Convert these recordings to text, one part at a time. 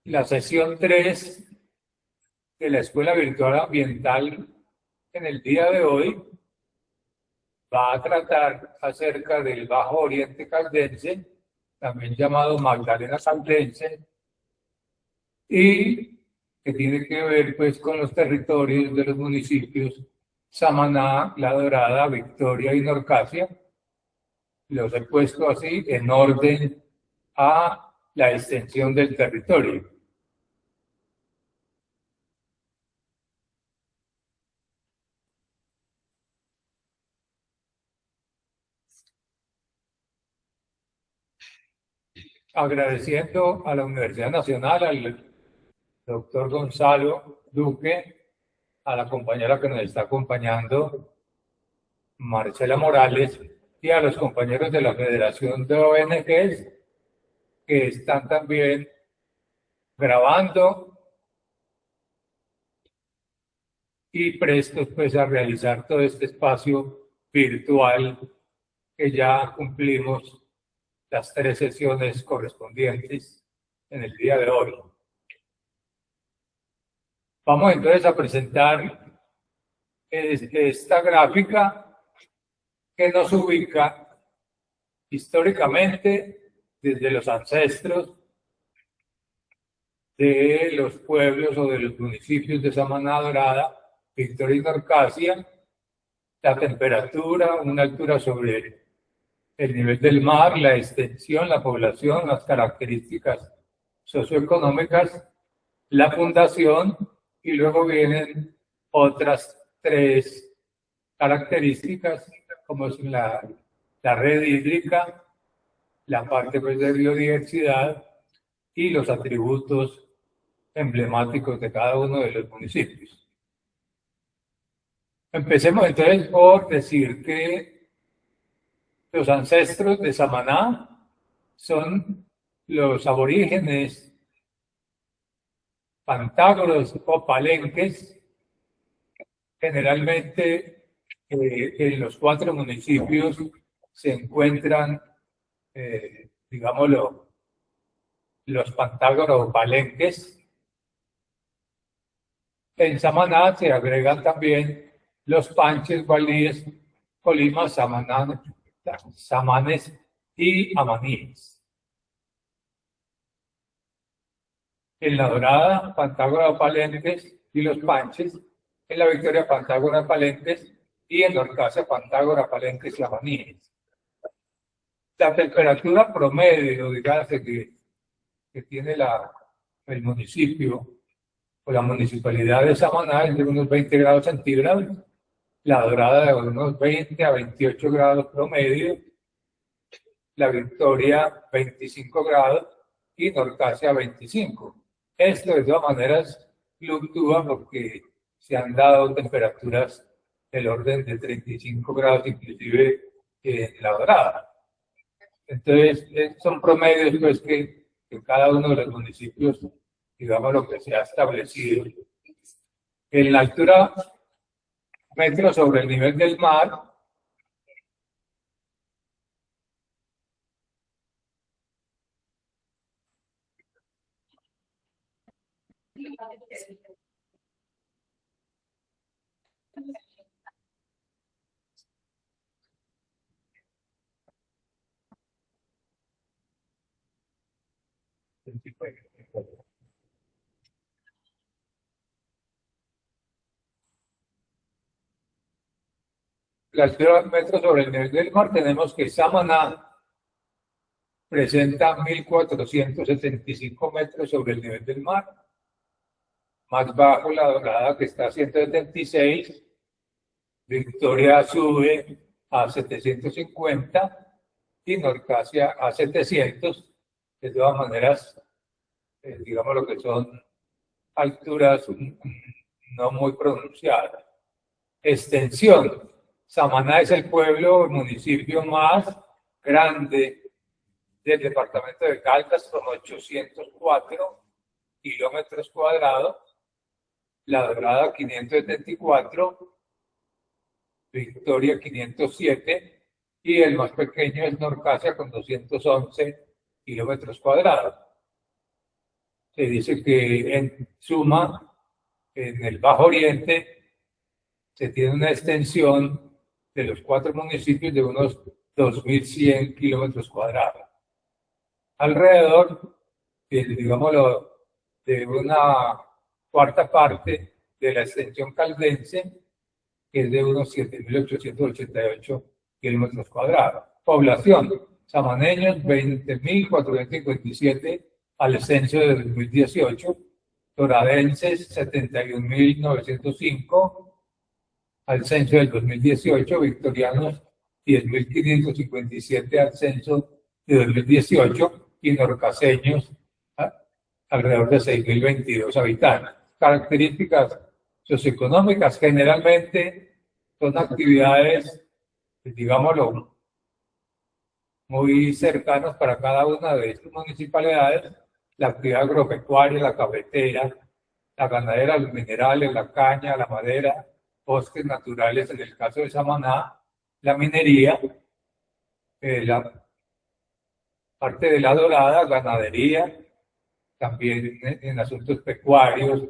La sesión 3 de la Escuela Virtual Ambiental en el día de hoy va a tratar acerca del Bajo Oriente Caldense, también llamado Magdalena Caldense, y que tiene que ver pues con los territorios de los municipios Samaná, La Dorada, Victoria y Norcasia. Los he puesto así en orden a la extensión del territorio. Agradeciendo a la Universidad Nacional, al doctor Gonzalo Duque, a la compañera que nos está acompañando, Marcela Morales, y a los compañeros de la Federación de ONGs que están también grabando y prestos pues a realizar todo este espacio virtual que ya cumplimos las 3 sesiones correspondientes en el día de hoy. Vamos entonces a presentar esta gráfica que nos ubica históricamente desde los ancestros de los pueblos o de los municipios de Samaná, Dorada, Victoria y Norcasia, la temperatura, una altura sobre el nivel del mar, la extensión, la población, las características socioeconómicas, la fundación, y luego vienen otras 3 características, como es la red hídrica, la parte pues, de biodiversidad y los atributos emblemáticos de cada uno de los municipios. Empecemos entonces por decir que los ancestros de Samaná son los aborígenes pantágoros o palenques, generalmente en los 4 municipios se encuentran, digámoslo, los pantágoros o palenques. En Samaná se agregan también los panches, gualíes, colimas, samanes y amaníes. En La Dorada, Pantágora, Palenques y los panches. En la Victoria, Pantágora, Palenques, y en Norcasia, Pantágora, Palenques y amaníes. La temperatura promedio, digamos, que tiene el municipio o la municipalidad de Samaná es de unos 20 grados centígrados, La Dorada de unos 20 a 28 grados promedio, la Victoria 25 grados y Norcasia 25. Esto de todas maneras fluctúa porque se han dado temperaturas del orden de 35 grados inclusive en La Dorada. Entonces son promedios pues que cada uno de los municipios, digamos lo que se ha establecido. En la altura metros sobre el nivel del mar, la altura metros sobre el nivel del mar, tenemos que Samaná presenta 1.475 metros sobre el nivel del mar, más bajo La Dorada que está a 176, Victoria sube a 750 y Norcasia a 700. De todas maneras, digamos lo que son alturas no muy pronunciadas. Extensión. Samaná es el pueblo, el municipio más grande del departamento de Caldas, con 804 kilómetros cuadrados. La Dorada 574, Victoria 507 y el más pequeño es Norcasia con 211 kilómetros cuadrados. se dice que en suma, en el Bajo Oriente, se tiene una extensión de los 4 municipios de unos 2.100 kilómetros cuadrados. Alrededor, digámoslo, de una cuarta parte de la extensión caldense, que es de unos 7.888 kilómetros cuadrados. Población, samaneños 20.457 al censo de 2018, doradenses 71.905 al censo del 2018, victorianos 10.557 al censo de 2018 y norcaseños alrededor de 6.022 habitantes. Características socioeconómicas generalmente son actividades, digámoslo, muy cercanas para cada una de estas municipalidades: la actividad agropecuaria, la cafetera, la ganadera, los minerales, la caña, la madera, bosques naturales en el caso de Samaná, la minería, la parte de la Dorada, ganadería, también en asuntos pecuarios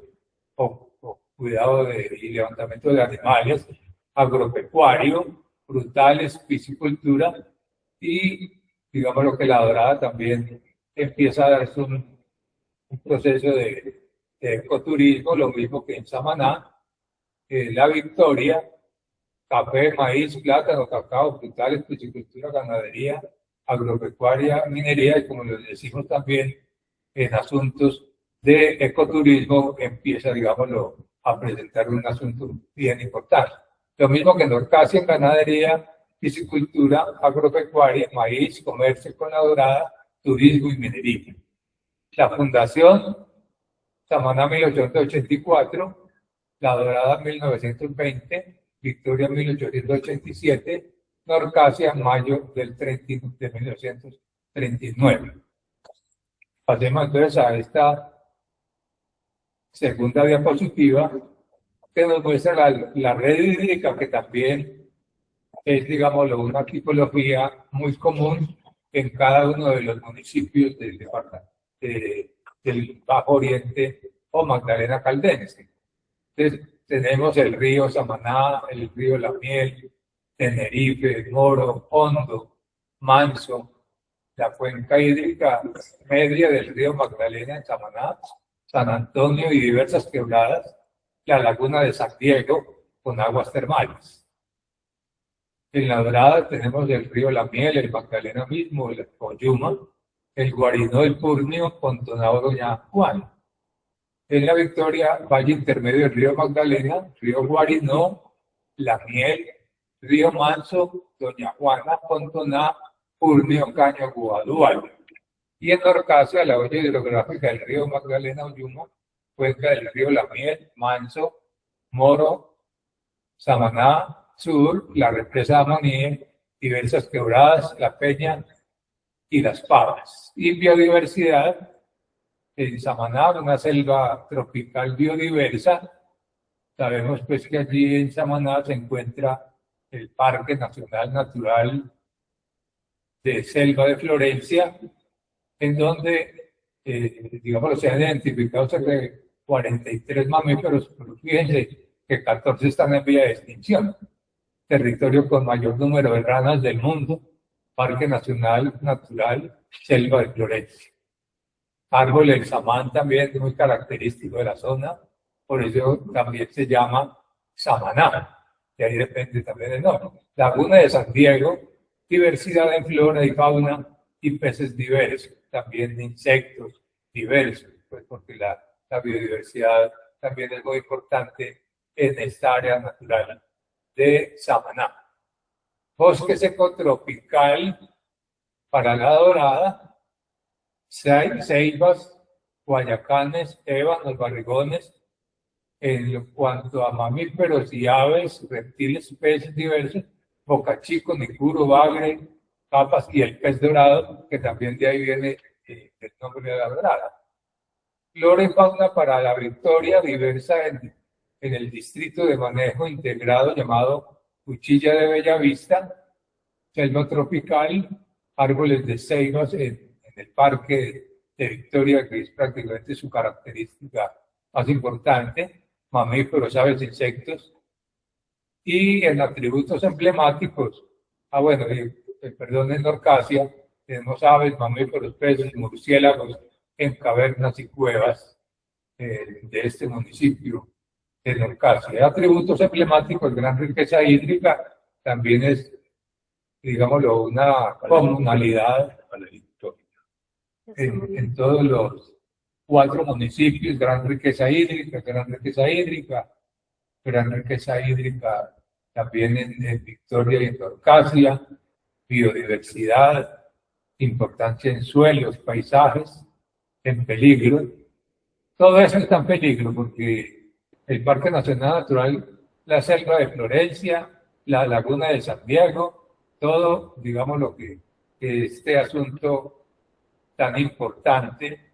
o cuidado y levantamiento de animales, agropecuario, frutales, piscicultura y digamos lo que la Dorada también empieza a darse un proceso de ecoturismo, lo mismo que en Samaná. La Victoria, café, maíz, plátano, cacao, frutales, piscicultura, ganadería, agropecuaria, minería y como les decimos también en asuntos de ecoturismo empieza, digámoslo, a presentar un asunto bien importante. Lo mismo que en Norcasia, en ganadería, piscicultura, agropecuaria, maíz, comercio con la Dorada, turismo y minería. La fundación, Samaná 1884, la Dorada 1920, Victoria 1887, Norcasia mayo de 1939. Pasemos entonces a esta segunda diapositiva que nos muestra la red hídrica, que también es, digámoslo, una tipología muy común en cada uno de los municipios del departamento del Bajo Oriente o Magdalena Caldense. Entonces, tenemos el río Samaná, el río La Miel, Tenerife, Moro, Hondo, Manso, la cuenca hídrica media del río Magdalena en Samaná, San Antonio y diversas quebradas, la laguna de San Diego con aguas termales. En la Dorada tenemos el río La Miel, el Magdalena mismo, el Coyuma, el Guarinó, el Purnio, Pontonao, Doña Juana. En la Victoria, valle intermedio del río Magdalena, río Guarinó, La Miel, río Manso, Doña Juana, Pontoná, Purnio, Caño, Guadual. Y en Norcasia, la olla hidrográfica del río Magdalena, Uyuma, cuenca del río La Miel, Manso, Moro, Samaná, Sur, la represa Amoníe, diversas quebradas, La Peña y Las Pavas. Y biodiversidad, en Samaná, una selva tropical biodiversa. Sabemos pues que allí en Samaná se encuentra el Parque Nacional Natural de Selva de Florencia, en donde, digamos, se han identificado cerca de 43 mamíferos, pero fíjense que 14 están en vía de extinción. Territorio con mayor número de ranas del mundo, Parque Nacional Natural Selva de Florencia. Árbol del samán también es muy característico de la zona, por eso también se llama Samaná, y ahí depende también del nombre. Laguna de San Diego, diversidad en flora y fauna y peces diversos, también insectos diversos, pues porque la biodiversidad también es muy importante en esta área natural de Samaná. Bosque seco tropical para la Dorada, ceibas, guayacanes, ébanos, barrigones. En cuanto a mamíferos y aves, reptiles, peces diversos, bocachico, nicuro, bagre, papas y el pez dorado, que también de ahí viene el nombre de la Dorada. Flora y fauna para la Victoria, diversa en el distrito de manejo integrado llamado Cuchilla de Bellavista, selva tropical, árboles de ceibas en el parque de Victoria, que es prácticamente su característica más importante, mamíferos, aves, insectos, y en atributos emblemáticos, bueno, perdón, en Norcasia, tenemos aves, mamíferos, peces, murciélagos en cavernas y cuevas de este municipio de Norcasia. Atributos emblemáticos, gran riqueza hídrica, también es, digámoslo, una comunalidad en todos los 4 municipios, gran riqueza hídrica, gran riqueza hídrica, gran riqueza hídrica también en Victoria y en Norcasia, biodiversidad, importancia en suelos, paisajes, en peligro. Todo eso está en peligro porque el Parque Nacional Natural, la Selva de Florencia, la Laguna de San Diego, todo, digamos, lo que este asunto tan importante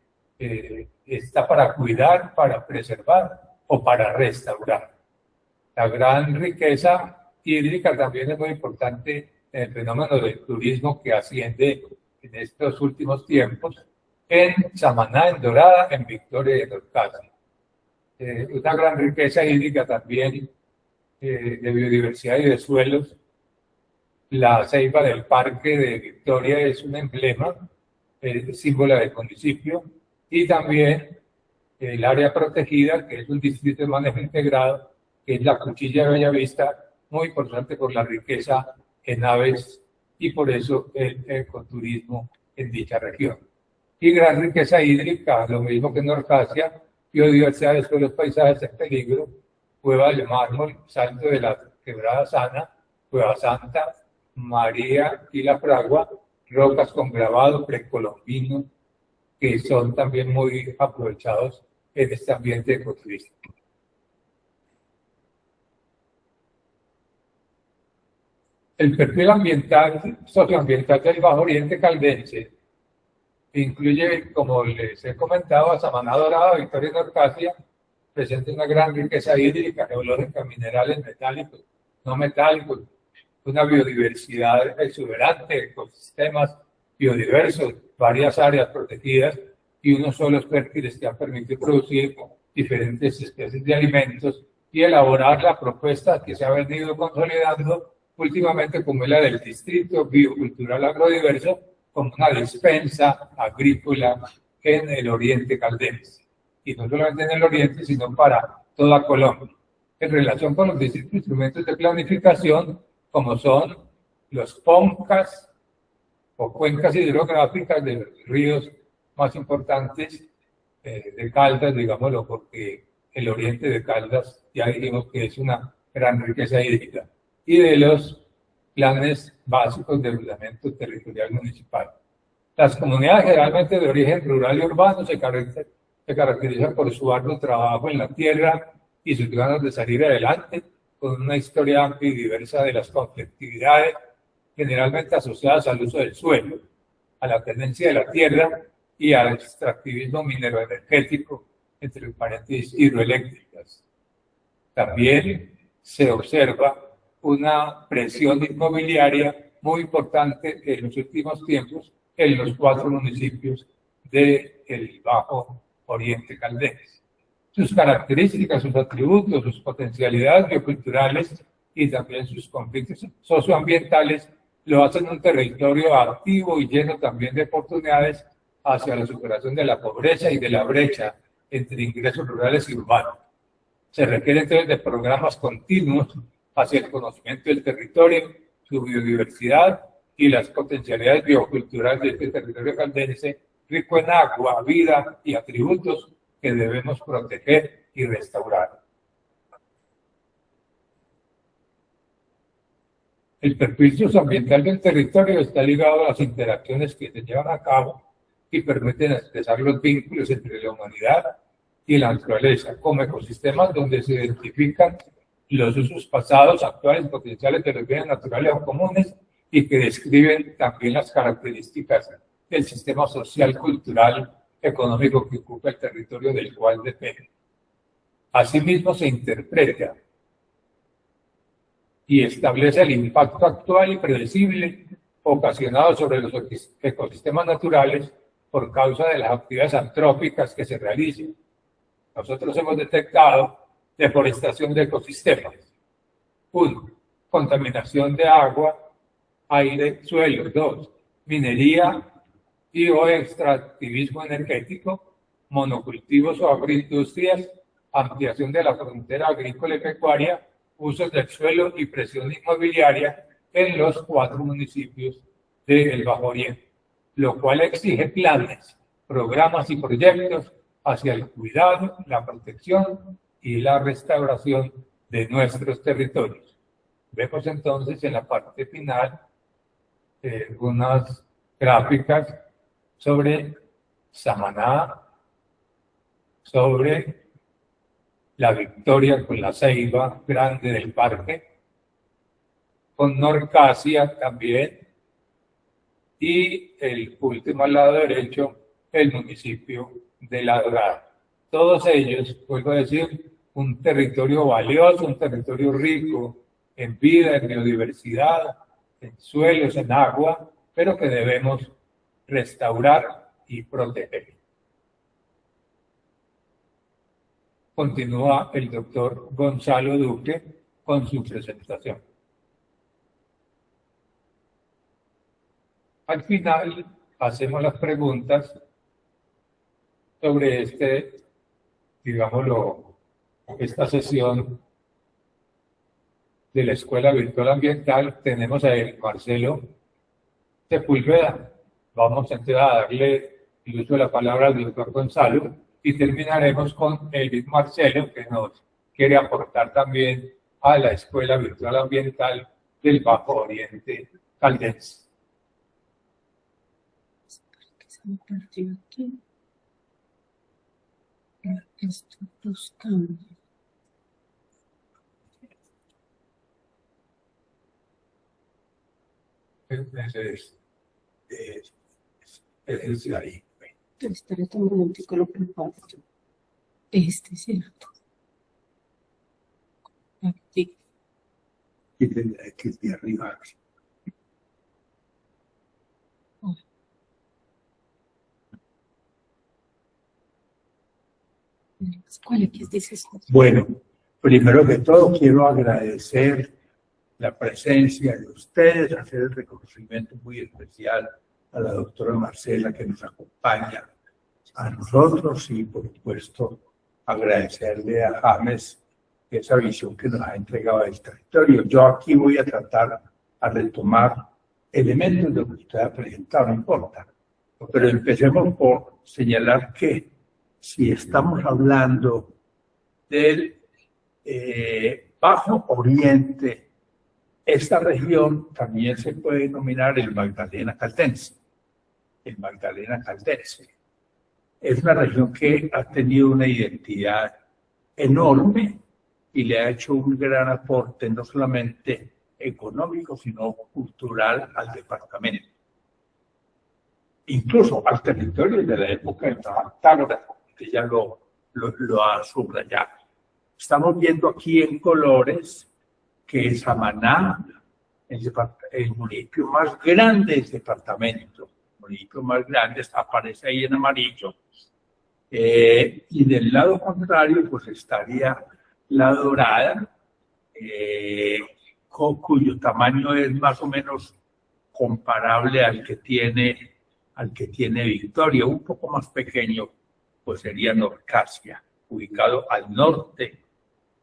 está para cuidar, para preservar o para restaurar. La gran riqueza hídrica también es muy importante en el fenómeno del turismo que asciende en estos últimos tiempos en Samaná, en Dorada, en Victoria y en Norcasia. Una gran riqueza hídrica también de biodiversidad y de suelos. La ceiba del Parque de Victoria es un emblema, símbolo del municipio, y también el área protegida, que es un distrito de manejo integrado, que es la Cuchilla de Bellavista, muy importante por la riqueza en aves y por eso el ecoturismo en dicha región. Y gran riqueza hídrica, lo mismo que en Norcasia, biodiversidad de suelos, paisajes en peligro, Cueva de Mármol, Salto de la Quebrada Sana, Cueva Santa, María y la Fragua, rocas con grabado precolombino, que son también muy aprovechados en este ambiente ecoturístico. El perfil ambiental, socioambiental del Bajo Oriente caldense incluye, como les he comentado, a Samaná, Dorada, Victoria y Norcasia, presenta una gran riqueza hídrica, geológica, minerales metálicos, no metálicos, una biodiversidad exuberante, ecosistemas biodiversos, varias áreas protegidas y unos suelos fértiles que han permitido producir diferentes especies de alimentos y elaborar la propuesta que se ha venido consolidando últimamente como es la del Distrito Biocultural Agrodiverso, como una despensa agrícola en el oriente caldense. Y no solamente en el oriente, sino para toda Colombia. En relación con los distintos instrumentos de planificación, como son los PONCAS o cuencas hidrográficas de los ríos más importantes de Caldas, digámoslo, porque el oriente de Caldas ya dijimos que es una gran riqueza hídrica, y de los planes básicos de ordenamiento territorial municipal. Las comunidades generalmente de origen rural y urbano se caracterizan por su arduo trabajo en la tierra y sus ganas de salir adelante, con una historia amplia y diversa de las conflictividades generalmente asociadas al uso del suelo, a la tendencia de la tierra y al extractivismo mineroenergético, entre paréntesis hidroeléctricas. También se observa una presión inmobiliaria muy importante en los últimos tiempos en los 4 municipios del Bajo Oriente caldense. Sus características, sus atributos, sus potencialidades bioculturales y también sus conflictos socioambientales lo hacen un territorio activo y lleno también de oportunidades hacia la superación de la pobreza y de la brecha entre ingresos rurales y urbanos. Se requiere entonces de programas continuos hacia el conocimiento del territorio, su biodiversidad y las potencialidades bioculturales de este territorio caldense, rico en agua, vida y atributos que debemos proteger y restaurar. El perfil socioambiental del territorio está ligado a las interacciones que se llevan a cabo y permiten expresar los vínculos entre la humanidad y la naturaleza, como ecosistemas donde se identifican los usos pasados, actuales y potenciales de los bienes naturales o comunes y que describen también las características del sistema social, cultural, económico que ocupa el territorio del cual depende. Asimismo, se interpreta y establece el impacto actual y predecible ocasionado sobre los ecosistemas naturales por causa de las actividades antrópicas que se realicen. Nosotros hemos detectado deforestación de ecosistemas. 1. Contaminación de agua, aire, suelo. 2. Minería y o extractivismo energético, monocultivos o agroindustrias, ampliación de la frontera agrícola y pecuaria, usos del suelo y presión inmobiliaria en los 4 municipios del Bajo Oriente, lo cual exige planes, programas y proyectos hacia el cuidado, la protección y la restauración de nuestros territorios. Vemos entonces en la parte final unas gráficas sobre Samaná, sobre la Victoria con la ceiba grande del parque, con Norcasia también, y el último al lado derecho, el municipio de La Dorada. Todos ellos, vuelvo a decir, un territorio valioso, un territorio rico en vida, en biodiversidad, en suelos, en agua, pero que debemos restaurar y proteger. Continúa el doctor Gonzalo Duque con su presentación. Al final hacemos las preguntas sobre digámoslo, esta sesión de la Escuela Virtual Ambiental. Tenemos a Marcelo Sepúlveda. Vamos entonces a darle el uso de la palabra al doctor Gonzalo y terminaremos con Edith Marcelo, que nos quiere aportar también a la Escuela Virtual Ambiental del Bajo Oriente Caldense. Estoy buscando. Es ahí. Espera un momentico, lo comparto. ¿Cierto? Aquí. Que es de arriba. ¿Cuál es? Dices? Bueno, primero que todo quiero agradecer la presencia de ustedes, hacer el reconocimiento muy especial a la doctora Marcela que nos acompaña a nosotros y por supuesto agradecerle a James esa visión que nos ha entregado del territorio. Yo aquí voy a tratar a retomar elementos de lo que usted ha presentado, no importa, pero empecemos por señalar que si estamos hablando del Bajo Oriente, esta región también se puede denominar el Magdalena Caldense. El Magdalena Caldense es una región que ha tenido una identidad enorme y le ha hecho un gran aporte, no solamente económico, sino cultural al departamento. Incluso al territorio de la época de Pitágoras, que ya lo ha subrayado. Estamos viendo aquí en colores que Samaná, el municipio más grande del departamento, el municipio más grande, aparece ahí en amarillo. Y del lado contrario, pues estaría La Dorada, cuyo tamaño es más o menos comparable al que tiene Victoria, un poco más pequeño, pues sería Norcasia, ubicado al norte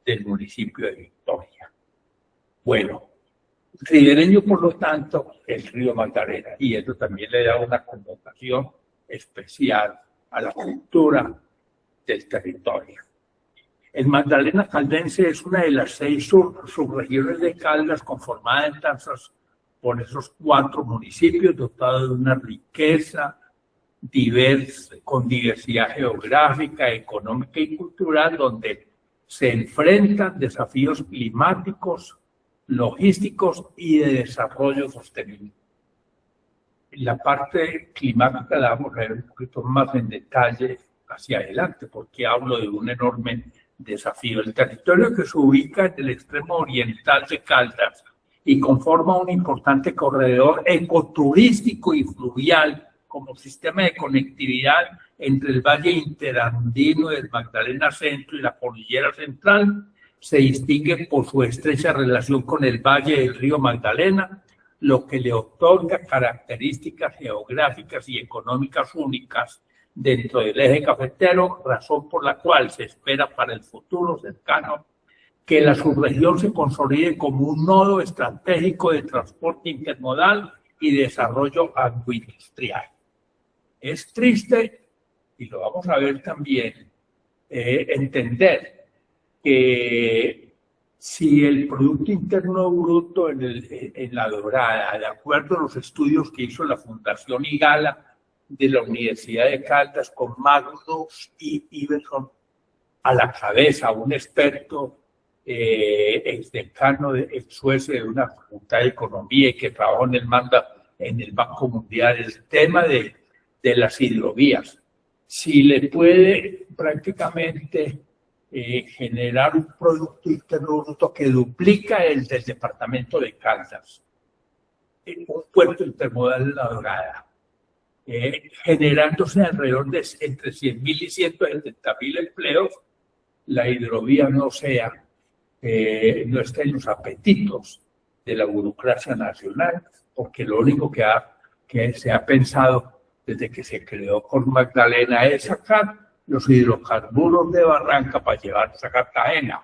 del municipio de Victoria. Bueno, ribereño, por lo tanto, el río Magdalena, y eso también le da una connotación especial a la cultura del territorio. El Magdalena Caldense es una de las 6 subregiones de Caldas conformada entonces por esos 4 municipios dotados de una riqueza con diversidad geográfica, económica y cultural, donde se enfrentan desafíos climáticos, logísticos y de desarrollo sostenible. La parte climática la vamos a ver un poquito más en detalle hacia adelante, porque hablo de un enorme desafío. El territorio que se ubica en el extremo oriental de Caldas y conforma un importante corredor ecoturístico y fluvial como sistema de conectividad entre el Valle Interandino del Magdalena Centro y la Cordillera Central, se distingue por su estrecha relación con el valle del río Magdalena, lo que le otorga características geográficas y económicas únicas dentro del eje cafetero, razón por la cual se espera para el futuro cercano que la subregión se consolide como un nodo estratégico de transporte intermodal y desarrollo agroindustrial. Es triste, y lo vamos a ver también, entender que si el Producto Interno Bruto en La Dorada, de acuerdo a los estudios que hizo la Fundación Igala de la Universidad de Caldas con Magnus y Iverson a la cabeza, un experto exdecano de Suecia de una facultad de economía y que trabajó en el Banco Mundial, el tema de las hidrovías. Si le puede prácticamente generar un Producto Interno Bruto que duplica el del departamento de Caldas, un puerto intermodal en La Dorada, generándose alrededor de entre 100.000 y 170.000 empleos, la hidrovía no está en los apetitos de la burocracia nacional, porque lo único que se ha pensado desde que se creó con Magdalena es sacar los hidrocarburos de Barranca para llevarlos a Cartagena.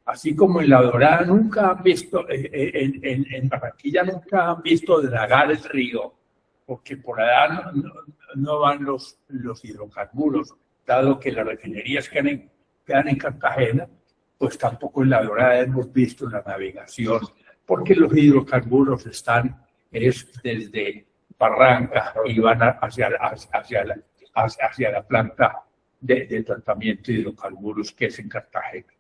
Así como en La Dorada nunca han visto, en Barranquilla nunca han visto dragar el río, porque por allá no van los hidrocarburos, dado que las refinerías quedan en Cartagena, pues tampoco en La Dorada hemos visto la navegación, porque los hidrocarburos están desde Barranca y van hacia la planta de tratamiento de hidrocarburos que es en Cartagena.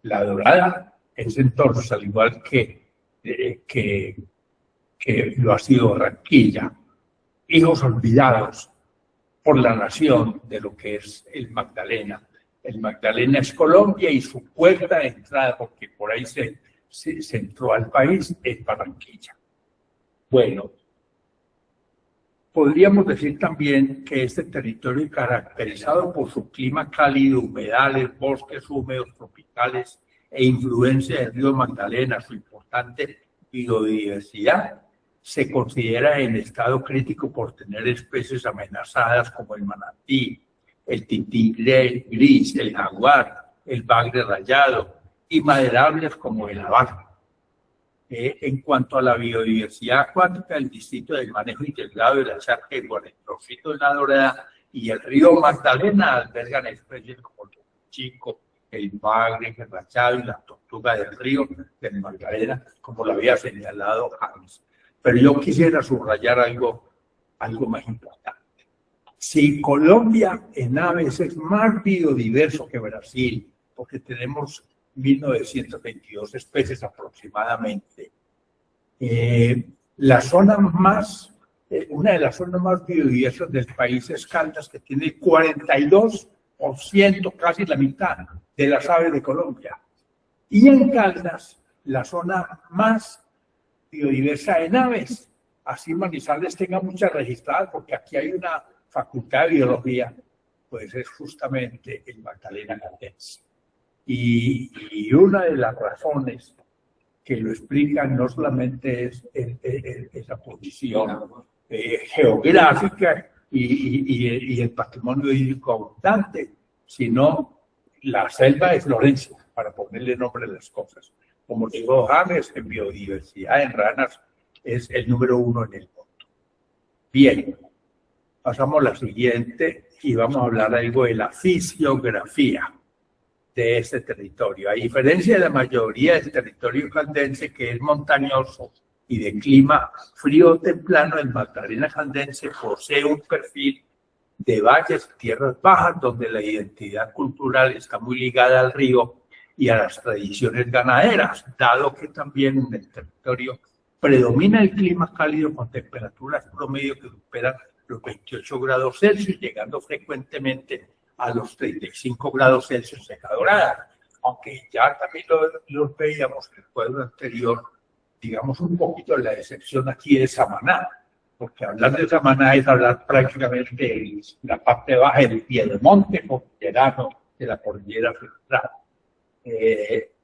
La Dorada es entonces, al igual que lo ha sido Barranquilla, hijos olvidados por la nación de lo que es el Magdalena. El Magdalena es Colombia y su puerta de entrada, porque por ahí se entró al país, es Barranquilla. Bueno, podríamos decir también que este territorio, caracterizado por su clima cálido, humedales, bosques húmedos tropicales e influencia del río Magdalena, su importante biodiversidad, se considera en estado crítico por tener especies amenazadas como el manatí, el tití gris, el jaguar, el bagre rayado y maderables como el abajo. En cuanto a la biodiversidad acuática, el Distrito del Manejo Integrado de la Charca y Guaretrocito de La Dorada y el río Magdalena albergan especies como el chico, el bagre, el rayado y la tortuga del río del Magdalena, como lo había señalado antes. Pero yo quisiera subrayar algo más importante. Si Colombia en aves es más biodiverso que Brasil, porque tenemos 1.922 especies aproximadamente, una de las zonas más biodiversas del país es Caldas, que tiene 42%, casi la mitad de las aves de Colombia. Y en Caldas, la zona más biodiversa en aves, así Manizales tenga muchas registradas, porque aquí hay una facultad de biología, pues es justamente el Magdalena caldense. Y una de las razones que lo explican no solamente es esa posición geográfica y el patrimonio hídrico abundante, sino la selva de Florencia, para ponerle nombre a las cosas. Como dijo James, en biodiversidad en ranas es el número 1 en el mundo. Bien, pasamos a la siguiente y vamos a hablar algo de la fisiografía de este territorio. A diferencia de la mayoría del territorio caldense, que es montañoso y de clima frío templano, el Magdalena caldense posee un perfil de valles y tierras bajas, donde la identidad cultural está muy ligada al río y a las tradiciones ganaderas, dado que también en el territorio predomina el clima cálido con temperaturas promedio que superan los 28 grados Celsius, llegando frecuentemente a los 35 grados Celsius en La Dorada, aunque ya también lo veíamos en el cuadro anterior, digamos un poquito la excepción aquí de Samaná, porque hablar de Samaná es hablar prácticamente de la parte baja del piedemonte cordillerano de la cordillera central.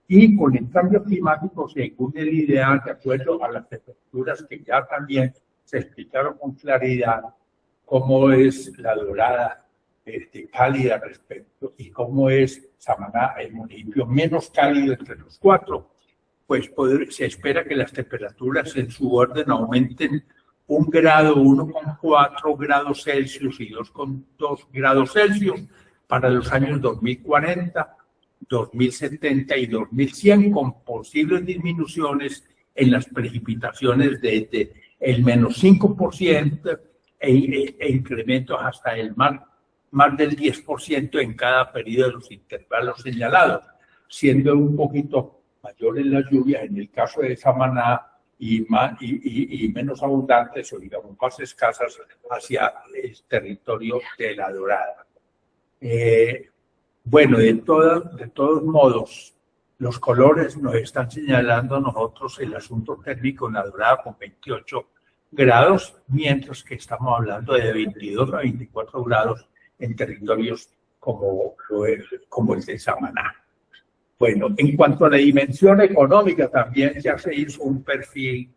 Y con el cambio climático, según el ideal, de acuerdo a las temperaturas que ya también se explicaron con claridad, cómo es la Dorada cálida respecto y cómo es Samaná, el municipio menos cálido entre los cuatro, pues se espera que las temperaturas en su orden aumenten 1 grado, 1,4 grados Celsius y 2,2 grados Celsius para los años 2040, 2070 y 2100, con posibles disminuciones en las precipitaciones desde el menos 5% e incrementos hasta el más del 10% en cada periodo de los intervalos señalados, siendo un poquito mayores las lluvias en el caso de Samaná y menos abundantes o digamos más escasas hacia el territorio de la Dorada. Bueno, de todos modos, los colores nos están señalando a nosotros el asunto térmico en la Dorada con 28 grados, mientras que estamos hablando de 22 a 24 grados en territorios como el de Samaná. Bueno, en cuanto a la dimensión económica, también ya se hizo un perfil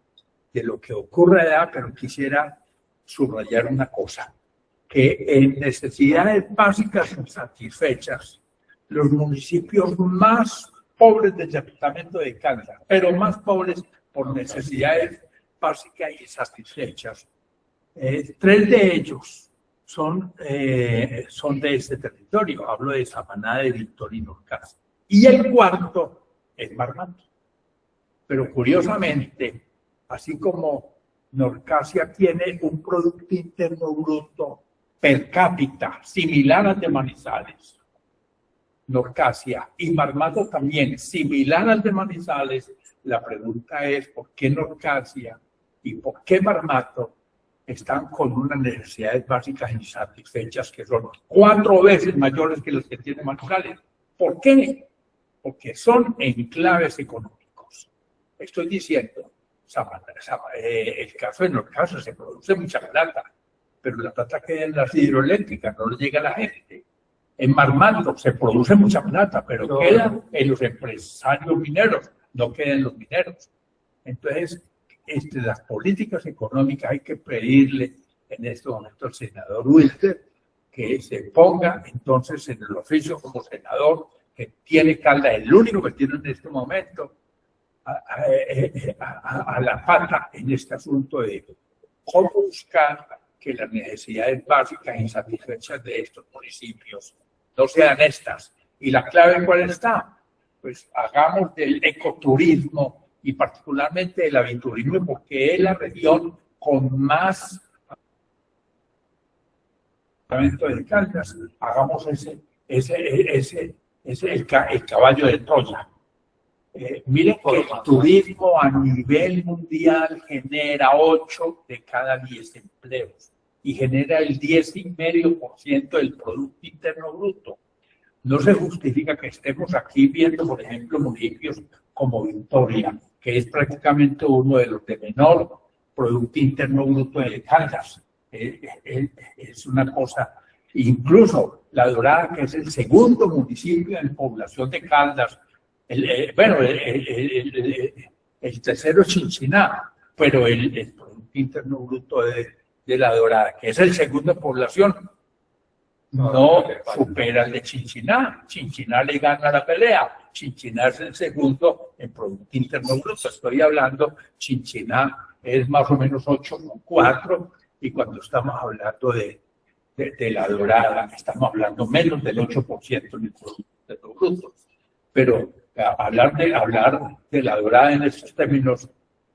de lo que ocurre allá, pero quisiera subrayar una cosa, que en necesidades básicas insatisfechas, los municipios más pobres del departamento de Caldas, pero más pobres por necesidades básicas y insatisfechas, 3 de ellos son de este territorio, hablo de Samaná, de Victoria y Norcasia. Y el cuarto es Marmato. Pero curiosamente, así como Norcasia tiene un Producto Interno Bruto per cápita similar al de Manizales, Norcasia, y Marmato también similar al de Manizales, la pregunta es ¿por qué Norcasia y por qué Marmato están con unas necesidades básicas insatisfechas que son 4 veces mayores que las que tiene Manizales? ¿Por qué? Porque son enclaves económicos. Estoy diciendo, el caso de Norcasia se produce mucha plata, pero la plata queda en las hidroeléctricas, no le llega a la gente. En Marmato se produce mucha plata, pero queda en los empresarios mineros, no queda en los mineros. Entonces, las políticas económicas hay que pedirle en este momento al senador Wilker que se ponga entonces en el oficio como senador que tiene Caldas, el único que tiene en este momento, a la pata en este asunto de cómo buscar que las necesidades básicas insatisfechas de estos municipios no sean estas. ¿Y la clave cuál está? Pues hagamos del ecoturismo y particularmente del aviturismo, porque es la región con más de Caldas. Hagamos el caballo de Troya. Miren que el turismo a nivel mundial genera 8 de cada 10 empleos y genera el 10,5% del Producto Interno Bruto. No se justifica que estemos aquí viendo, por ejemplo, municipios como Victoria, que es prácticamente uno de los de menor Producto Interno Bruto de Caldas. Es una cosa, incluso La Dorada, que es el segundo municipio en población de Caldas, el tercero es Chinchiná, pero el Producto Interno Bruto de La Dorada, que es el segundo en población, no supera el de Chinchiná. Chinchiná le gana la pelea. Chinchiná es el segundo en Producto Interno Bruto. Estoy hablando, Chinchiná es más o menos 8,4, y cuando estamos hablando de La Dorada, estamos hablando menos del 8% del Producto Interno Bruto. Pero hablar de La Dorada en estos términos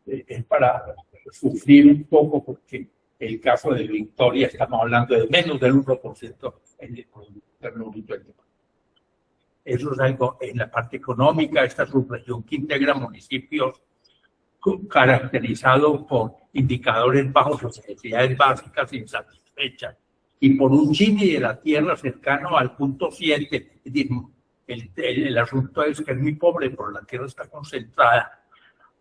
es para sufrir un poco, porque el caso de Victoria estamos hablando de menos del 1% en el Producto Interno Bruto. Eso es algo en la parte económica. Esta subregión que integra municipios caracterizados por indicadores bajos, necesidades básicas insatisfechas, y por un Gini de la tierra cercano al punto 7. El asunto es que es muy pobre, pero la tierra está concentrada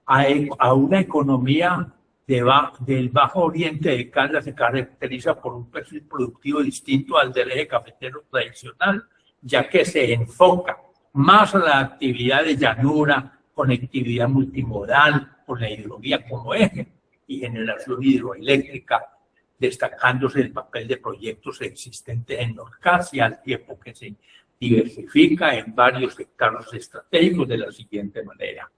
a una economía del Bajo Oriente de Caldas se caracteriza por un perfil productivo distinto al del eje cafetero tradicional, ya que se enfoca más a la actividad de llanura, conectividad multimodal, con la hidrovía como eje y generación hidroeléctrica, destacándose el papel de proyectos existentes en Norcasia, al tiempo que se diversifica en varios sectores estratégicos de la siguiente manera.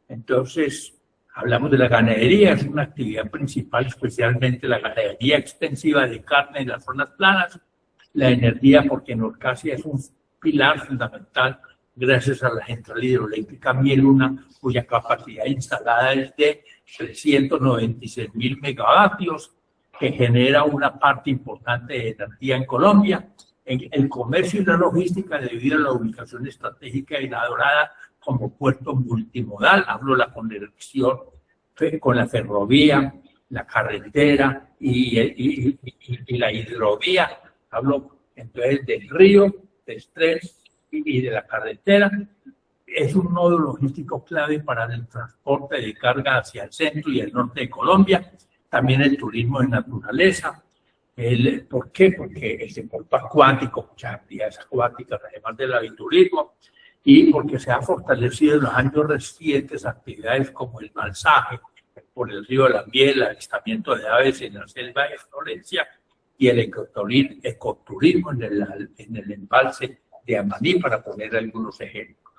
Entonces, hablamos de la ganadería, es una actividad principal, especialmente la ganadería extensiva de carne en las zonas planas, la energía, porque Norcasia es un pilar fundamental gracias a la central hidroeléctrica Mieluna, cuya capacidad instalada es de 396.000 megavatios, que genera una parte importante de energía en Colombia. En el comercio y la logística, debido a la ubicación estratégica de La Dorada como puerto multimodal, hablo de la conexión con la ferrovía, la carretera y la hidrovía, hablo entonces del río, del tren y de la carretera. Es un nodo logístico clave para el transporte de carga hacia el centro y el norte de Colombia. También el turismo de naturaleza. ¿Por qué? Porque el deporte acuático, muchas actividades acuáticas, además del aviturismo, y porque se ha fortalecido en los años recientes actividades como el balsaje por el río de la Miel, el avistamiento de aves en la selva de Florencia y el ecoturismo en el embalse de Amaní, para poner algunos ejemplos.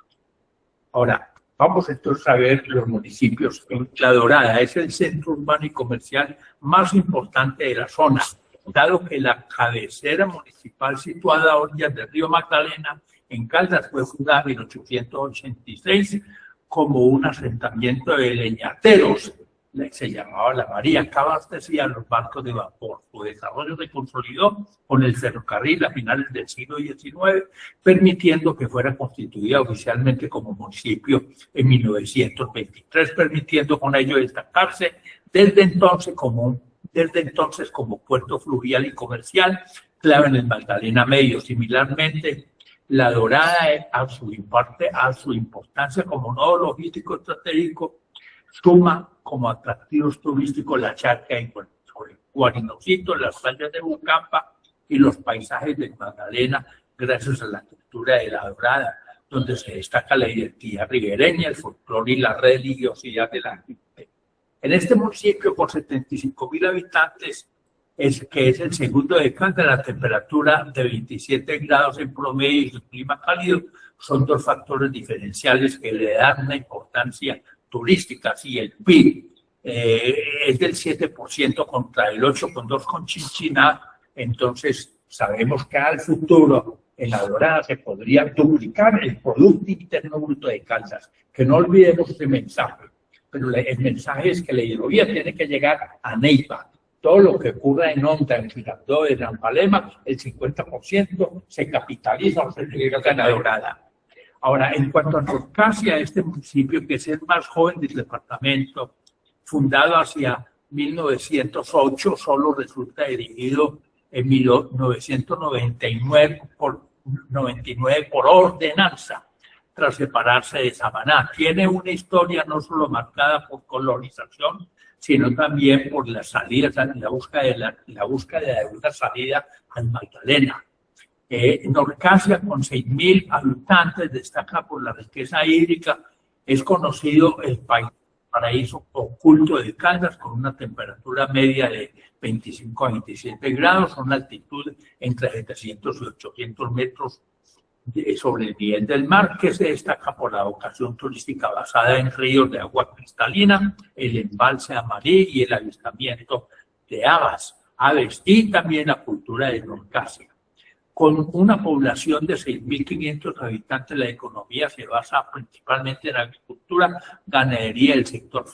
Ahora, vamos entonces a ver los municipios. La Dorada es el centro urbano y comercial más importante de la zona, dado que la cabecera municipal situada a orillas del río Magdalena, en Caldas, fue fundada en 1886 como un asentamiento de leñateros. Se llamaba La María, que abastecía los barcos de vapor. Su desarrollo se consolidó con el ferrocarril a finales del siglo XIX, permitiendo que fuera constituida oficialmente como municipio en 1923, permitiendo con ello destacarse desde entonces como puerto fluvial y comercial, clave en el Magdalena Medio. Similarmente, La Dorada, a su importancia como nodo logístico estratégico, suma como atractivos turísticos la charca en Guarinocito, las playas de Bucampa y los paisajes del Magdalena, gracias a la cultura de La Dorada, donde se destaca la identidad ribereña, el folclore y la religiosidad de la gente. En este municipio, con 75.000 habitantes, que es el segundo de Caldas, la temperatura de 27 grados en promedio y el clima cálido son dos factores diferenciales que le dan una importancia turística. Si el PIB es del 7% contra el 8,2% con Chinchiná, entonces sabemos que al futuro en La Dorada se podría duplicar el Producto Interno Bruto de Caldas. Que no olvidemos ese mensaje, pero el mensaje es que la hidrovía tiene que llegar a Neiva. Todo lo que ocurra en Onta, en Girardot, en Ampalema, el 50% se capitaliza o se llega a La Dorada. Ahora, en cuanto a Norcasia, este municipio, que es el más joven del departamento, fundado hacia 1908, solo resulta dirigido en 1999 por ordenanza, tras separarse de Samaná. Tiene una historia no solo marcada por colonización, sino también por las salidas, la búsqueda de una salida al Magdalena. Norcasia, con 6.000 habitantes, destaca por la riqueza hídrica. Es conocido el paraíso oculto de Caldas, con una temperatura media de 25 a 27 grados, una altitud entre 700 y 800 metros sobre el nivel del mar, que se destaca por la vocación turística basada en ríos de agua cristalina, el embalse Amarí y el avistamiento de aves, y también la cultura de Norcasia. Con una población de 6.500 habitantes, la economía se basa principalmente en la agricultura, ganadería, el sector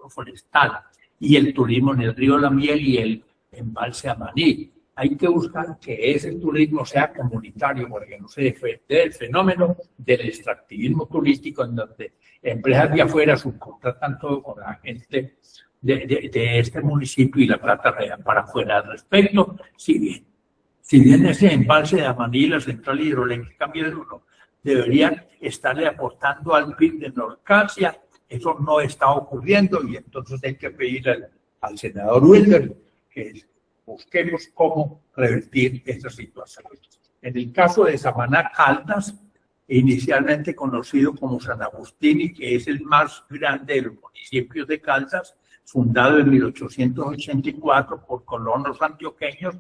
forestal y el turismo en el río La Miel y el embalse Amarí. Hay que buscar que ese turismo sea comunitario, porque no se dé el fenómeno del extractivismo turístico, en donde empresas de afuera subcontratan todo con la gente de este municipio y la plata para afuera. Al respecto, si bien ese embalse de Amaní, la central hidroeléctrica Mieluna, deberían estarle aportando al PIB de Norcasia eso no está ocurriendo y entonces hay que pedir al senador Wilder que busquemos cómo revertir esta situación. En el caso de Samaná Caldas, inicialmente conocido como San Agustín y que es el más grande de los municipios de Caldas, fundado en 1884 por colonos antioqueños,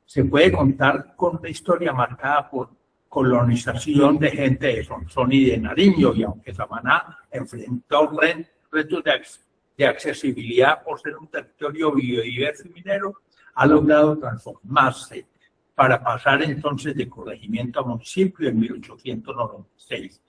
se puede contar con una historia marcada por colonización de gente de Sonsón y de Nariño, y aunque Samaná enfrentó retos de accesibilidad por ser un territorio biodiverso y minero, ha logrado transformarse para pasar entonces de corregimiento a municipio en 1896,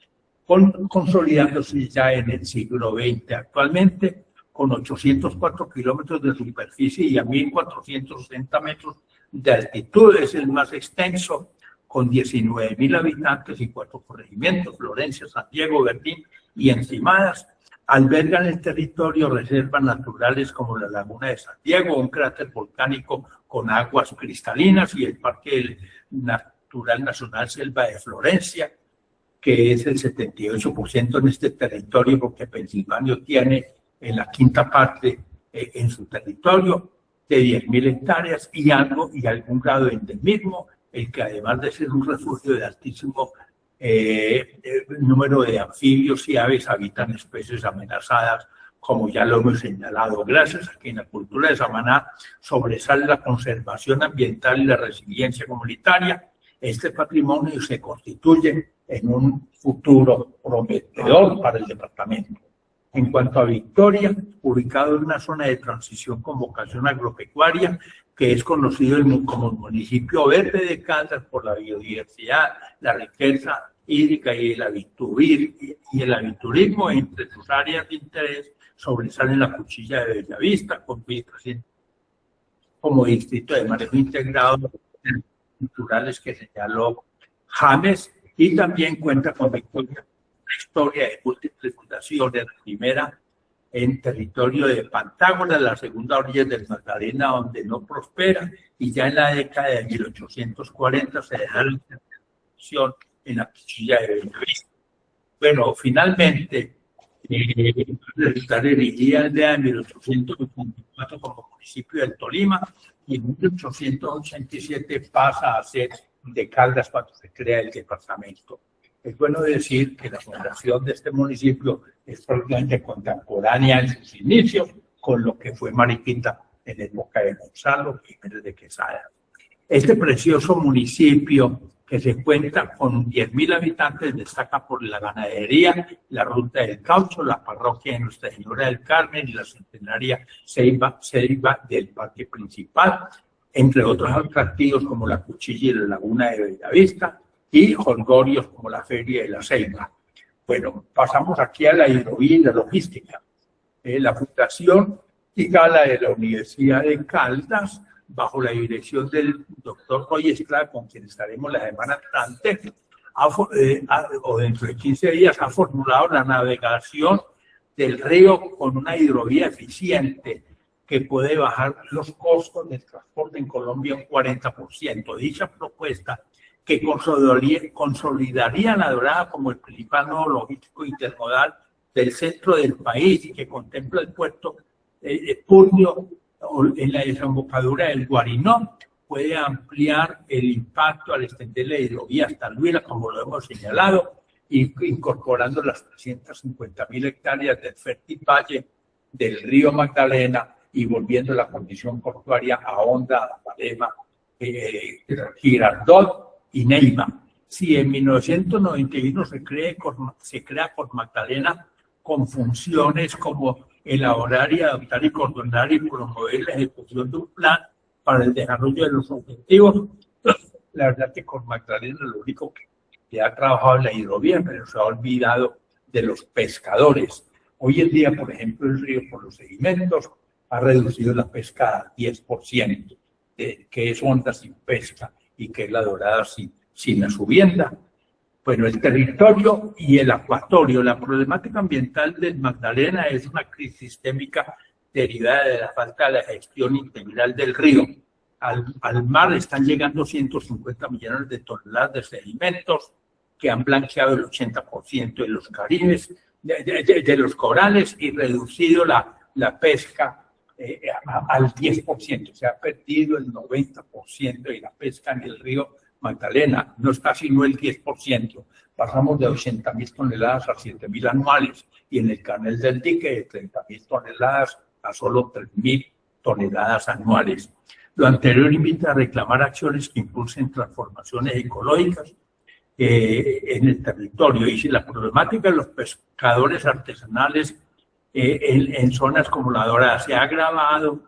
consolidándose ya en el siglo XX. Actualmente, con 804 kilómetros de superficie y a 1.460 metros de altitud, es el más extenso, con 19.000 habitantes y 4 corregimientos: Florencia, San Diego, Verdín y Encimadas. Albergan el territorio reservas naturales como la Laguna de San Diego, un cráter volcánico con aguas cristalinas, y el Parque Natural Nacional Selva de Florencia, que es el 78% en este territorio, porque Pensilvania tiene en la quinta parte en su territorio de 10.000 hectáreas y algún grado de endemismo, el que además de ser un refugio de altísimo número de anfibios y aves, habitan especies amenazadas, como ya lo hemos señalado. Gracias a que en la cultura de Samaná sobresale la conservación ambiental y la resiliencia comunitaria, este patrimonio se constituye en un futuro prometedor para el departamento. En cuanto a Victoria, ubicado en una zona de transición con vocación agropecuaria, que es conocido como el municipio verde de Caldas por la biodiversidad, la riqueza hídrica y el aviturismo. Entre sus áreas de interés sobresalen la Cuchilla de Bellavista, con como distrito de manejo integrado de culturales que señaló James, y también cuenta con Victoria, una historia de múltiples fundaciones: la primera en territorio de Pantágora, la segunda a orillas del Magdalena, donde no prospera, y ya en la década de 1840 se deja la intervención en la Cuchilla de Bellavista. Bueno, finalmente, estar erigida en 1884 como municipio del Tolima, y en 1887 pasa a ser de Caldas cuando se crea el departamento. Es bueno decir que la fundación de este municipio es prácticamente contemporánea en sus inicios con lo que fue Mariquita en época de Gonzalo Jiménez de Quesada. Este precioso municipio, que se cuenta con 10.000 habitantes, destaca por la ganadería, la ruta del caucho, la parroquia de Nuestra Señora del Carmen y la centenaria Ceiba del parque principal, entre otros atractivos como la Cuchilla y la Laguna de Bellavista, y jolgorios como la Feria de la Ceiba. Bueno, pasamos aquí a la hidrovía y la logística. La Fundación Tigala de la Universidad de Caldas, bajo la dirección del doctor Roy Estrada, con quien estaremos la semana entrante, o dentro de 15 días, ha formulado la navegación del río con una hidrovía eficiente que puede bajar los costos del transporte en Colombia un 40%. Dicha propuesta, que consolidaría La Dorada como el principal nodo logístico intermodal del centro del país, y que contempla el puerto de Purbio en la desembocadura del Guarinó, puede ampliar el impacto al extender la hidrovía hasta Luila, como lo hemos señalado, y incorporando las 350.000 hectáreas del fértil valle del río Magdalena y volviendo la condición portuaria a Honda, Palema, Girardot y Neiva. Si en 1991 se crea Cor Magdalena con funciones como elaborar y adoptar y coordinar y promover la ejecución de un plan para el desarrollo de los objetivos, la verdad que Cor Magdalena es lo único que ha trabajado en la hidrovía, pero se ha olvidado de los pescadores. Hoy en día, por ejemplo, el río, por los sedimentos, ha reducido la pesca al 10%, que es Honda sin pesca y que es La Dorada sin la subienda. Bueno, el territorio y el acuatorio. La problemática ambiental del Magdalena es una crisis sistémica derivada de la falta de la gestión integral del río. Al mar están llegando 150 millones de toneladas de sedimentos que han blanqueado el 80% de los caribes, de los corales y reducido la pesca al 10%. Se ha perdido el 90% de la pesca en el río Magdalena, no está sino el 10%. Pasamos de 80.000 toneladas a 7.000 anuales y en el canal del dique de 30.000 toneladas a solo 3.000 toneladas anuales. Lo anterior invita a reclamar acciones que impulsen transformaciones ecológicas en el territorio. Y si la problemática de los pescadores artesanales en zonas como La Dorada se ha agravado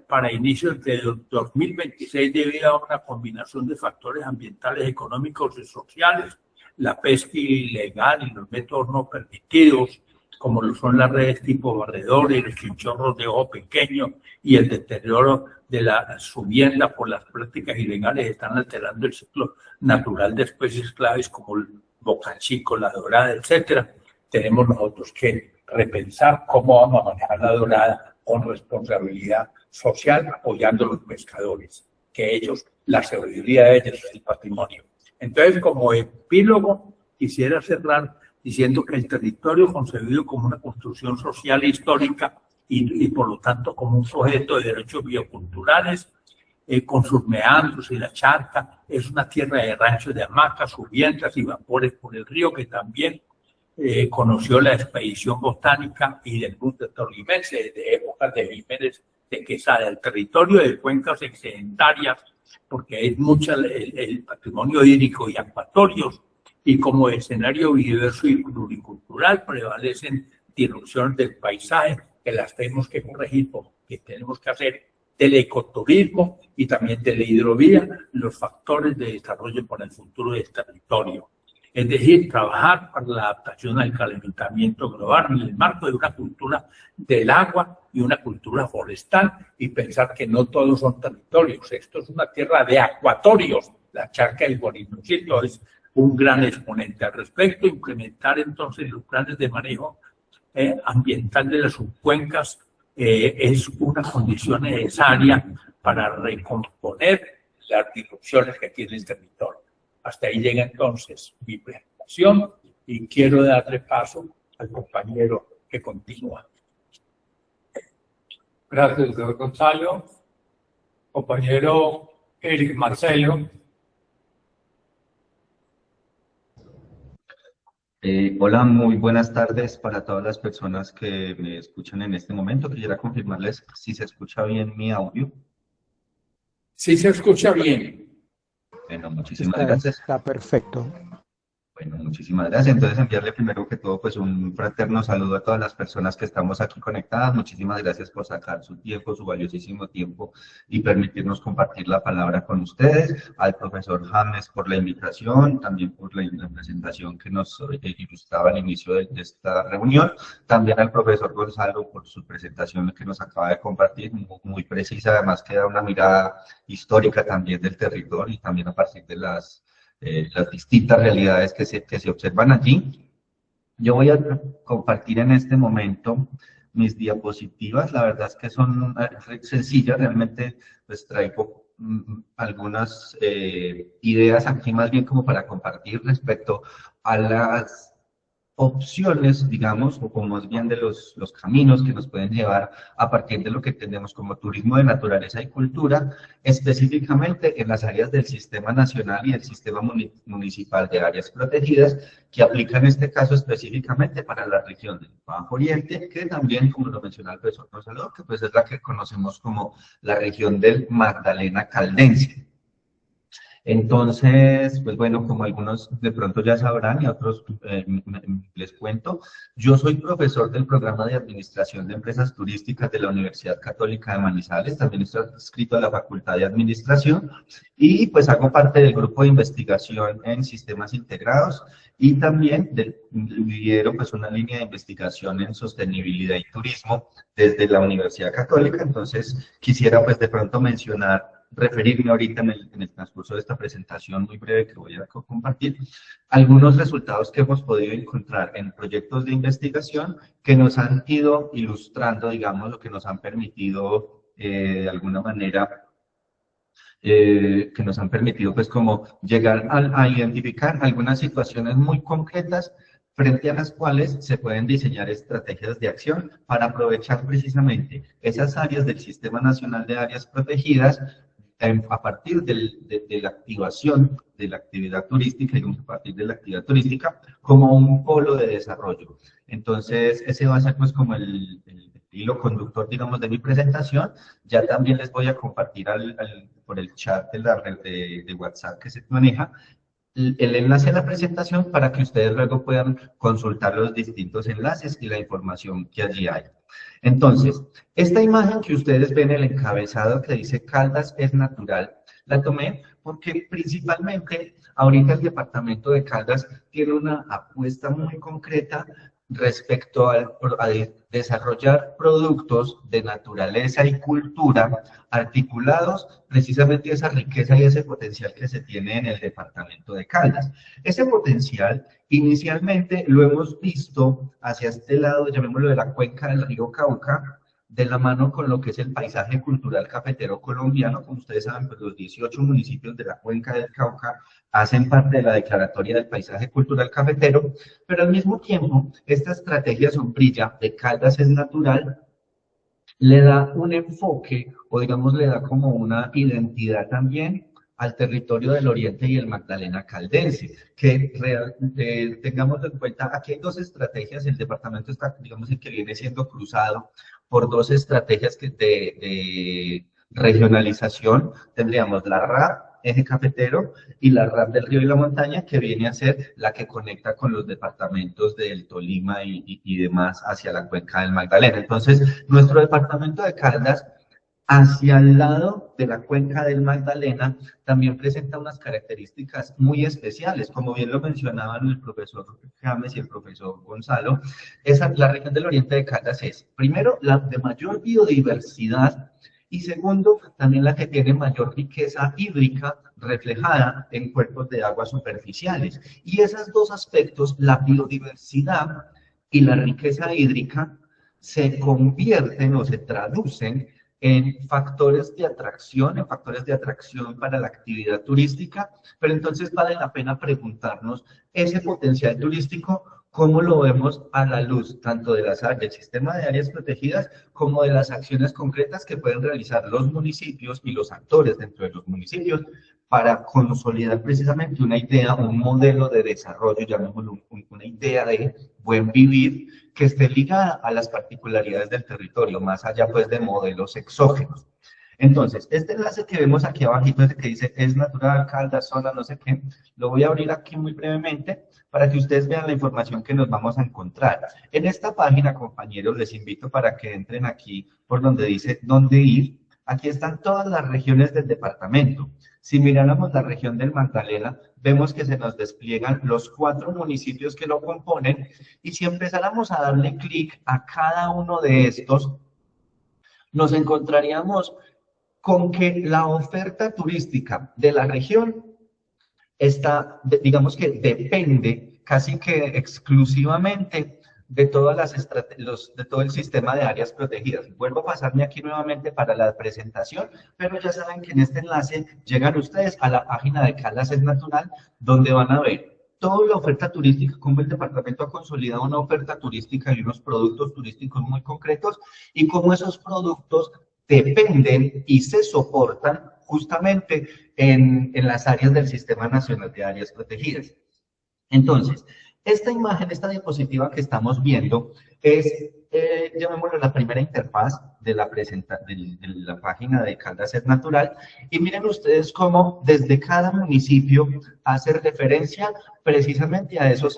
para inicios de 2026 debido a una combinación de factores ambientales, económicos y sociales, la pesca ilegal y los métodos no permitidos, como lo son las redes tipo barredores, los chinchorros de ojo pequeño y el deterioro de la subienda por las prácticas ilegales, están alterando el ciclo natural de especies claves como el bocachico, la dorada, etcétera. Tenemos nosotros que repensar cómo vamos a manejar la dorada con responsabilidad social, apoyando a los pescadores, que ellos, la sabiduría de ellos es el patrimonio. Entonces, como epílogo, quisiera cerrar diciendo que el territorio concebido como una construcción social e histórica y por lo tanto como un sujeto de derechos bioculturales, con sus meandros y la charca, es una tierra de ranchos de hamacas, subientas y vapores por el río que también conoció la expedición botánica y del mundo tolimense de épocas de Jiménez de Quesada, el territorio de cuencas excedentarias, porque es mucho el patrimonio hídrico y acuatorios, y como escenario biodiverso y pluricultural prevalecen disrupciones del paisaje que las tenemos que corregir porque tenemos que hacer del ecoturismo y también de la hidrovía los factores de desarrollo para el futuro del territorio. Es decir, trabajar para la adaptación al calentamiento global en el marco de una cultura del agua y una cultura forestal y pensar que no todos son territorios. Esto es una tierra de acuatorios. La charca del Guarinucito es un gran exponente al respecto. Implementar entonces los planes de manejo ambiental de las subcuencas es una condición necesaria para recomponer las disrupciones que tiene el territorio. Hasta ahí llega entonces mi presentación y quiero darle paso al compañero que continúa. Gracias, doctor Gonzalo. Compañero Eric Marcelo. Hola, muy buenas tardes para todas las personas que me escuchan en este momento. Quisiera confirmarles si se escucha bien mi audio. Sí, se escucha bien. Bueno, muchísimas gracias. Está perfecto. Bueno, muchísimas gracias. Entonces, enviarle primero que todo, pues un fraterno saludo a todas las personas que estamos aquí conectadas. Muchísimas gracias por sacar su tiempo, su valiosísimo tiempo y permitirnos compartir la palabra con ustedes. Al profesor James por la invitación, también por la presentación que nos ilustraba al inicio de esta reunión. También al profesor Gonzalo por su presentación que nos acaba de compartir, muy precisa, además que da una mirada histórica también del territorio y también a partir de las distintas realidades que se observan allí. Yo voy a compartir en este momento mis diapositivas. La verdad es que son sencillas, realmente pues traigo algunas ideas aquí más bien como para compartir respecto a las opciones, digamos, o como más bien de los caminos que nos pueden llevar a partir de lo que tenemos como turismo de naturaleza y cultura, específicamente en las áreas del Sistema Nacional y el Sistema Municipal de Áreas Protegidas, que aplica en este caso específicamente para la región del Bajo Oriente, que también, como lo mencionó el profesor Gonzalo, que pues es la que conocemos como la región del Magdalena Caldense. Entonces, pues bueno, como algunos de pronto ya sabrán y otros les cuento, yo soy profesor del programa de Administración de Empresas Turísticas de la Universidad Católica de Manizales, también estoy adscrito a la Facultad de Administración y pues hago parte del grupo de investigación en sistemas integrados y también lidero pues una línea de investigación en sostenibilidad y turismo desde la Universidad Católica. Entonces, quisiera pues de pronto referirme ahorita en el transcurso de esta presentación muy breve que voy a compartir, algunos resultados que hemos podido encontrar en proyectos de investigación que nos han ido ilustrando, digamos, lo que nos han permitido de alguna manera, que nos han permitido pues como llegar a identificar algunas situaciones muy concretas frente a las cuales se pueden diseñar estrategias de acción para aprovechar precisamente esas áreas del Sistema Nacional de Áreas Protegidas a partir de la activación de la actividad turística, digamos, a partir de la actividad turística como un polo de desarrollo. Entonces, ese va a ser pues como el hilo conductor, digamos, de mi presentación. Ya también les voy a compartir por el chat de la red de WhatsApp que se maneja el enlace a la presentación para que ustedes luego puedan consultar los distintos enlaces y la información que allí hay. Entonces, esta imagen que ustedes ven, el encabezado que dice Caldas es natural, la tomé porque principalmente ahorita el departamento de Caldas tiene una apuesta muy concreta respecto a desarrollar productos de naturaleza y cultura articulados precisamente a esa riqueza y ese potencial que se tiene en el departamento de Caldas. Ese potencial inicialmente lo hemos visto hacia este lado, llamémoslo de la cuenca del río Cauca, de la mano con lo que es el paisaje cultural cafetero colombiano. Como ustedes saben, pues los 18 municipios de la cuenca del Cauca hacen parte de la declaratoria del paisaje cultural cafetero, pero al mismo tiempo, esta estrategia sombrilla de Caldas es natural le da un enfoque, o digamos, le da como una identidad también al territorio del Oriente y el Magdalena Caldense, que tengamos en cuenta, aquí hay dos estrategias, el departamento está, digamos, el que viene siendo cruzado por dos estrategias de regionalización. Tendríamos la RAP, eje cafetero, y la RAP del río y la montaña, que viene a ser la que conecta con los departamentos del Tolima y demás hacia la cuenca del Magdalena. Entonces, nuestro departamento de Caldas, hacia el lado de la cuenca del Magdalena, también presenta unas características muy especiales, como bien lo mencionaban el profesor James y el profesor Gonzalo. La región del Oriente de Caldas es, primero, la de mayor biodiversidad, y segundo, también la que tiene mayor riqueza hídrica reflejada en cuerpos de agua superficiales. Y esos dos aspectos, la biodiversidad y la riqueza hídrica, se convierten o se traducen en factores de atracción para la actividad turística, pero entonces vale la pena preguntarnos, ese potencial turístico, ¿cómo lo vemos a la luz tanto del sistema de áreas protegidas como de las acciones concretas que pueden realizar los municipios y los actores dentro de los municipios para consolidar precisamente una idea, un modelo de desarrollo, llamémoslo una idea de buen vivir que esté ligada a las particularidades del territorio, más allá pues de modelos exógenos? Entonces, este enlace que vemos aquí abajito, que dice es natural, Caldas, zona, no sé qué, lo voy a abrir aquí muy brevemente para que ustedes vean la información que nos vamos a encontrar. En esta página, compañeros, les invito para que entren aquí por donde dice dónde ir. Aquí están todas las regiones del departamento. Si miráramos la región del Magdalena, vemos que se nos despliegan los 4 municipios que lo componen, y si empezáramos a darle clic a cada uno de estos, nos encontraríamos con que la oferta turística de la región está, digamos que depende casi que exclusivamente de todas de todo el sistema de áreas protegidas. Vuelvo a pasarme aquí nuevamente para la presentación, pero ya saben que en este enlace llegan ustedes a la página de Caldas es Natural, donde van a ver toda la oferta turística, cómo el departamento ha consolidado una oferta turística y unos productos turísticos muy concretos, y cómo esos productos dependen y se soportan justamente en las áreas del Sistema Nacional de Áreas Protegidas. Entonces, esta imagen, esta diapositiva que estamos viendo es, llamémoslo, la primera interfaz de la página de Caldas es Natural, y miren ustedes cómo desde cada municipio hace referencia precisamente a esos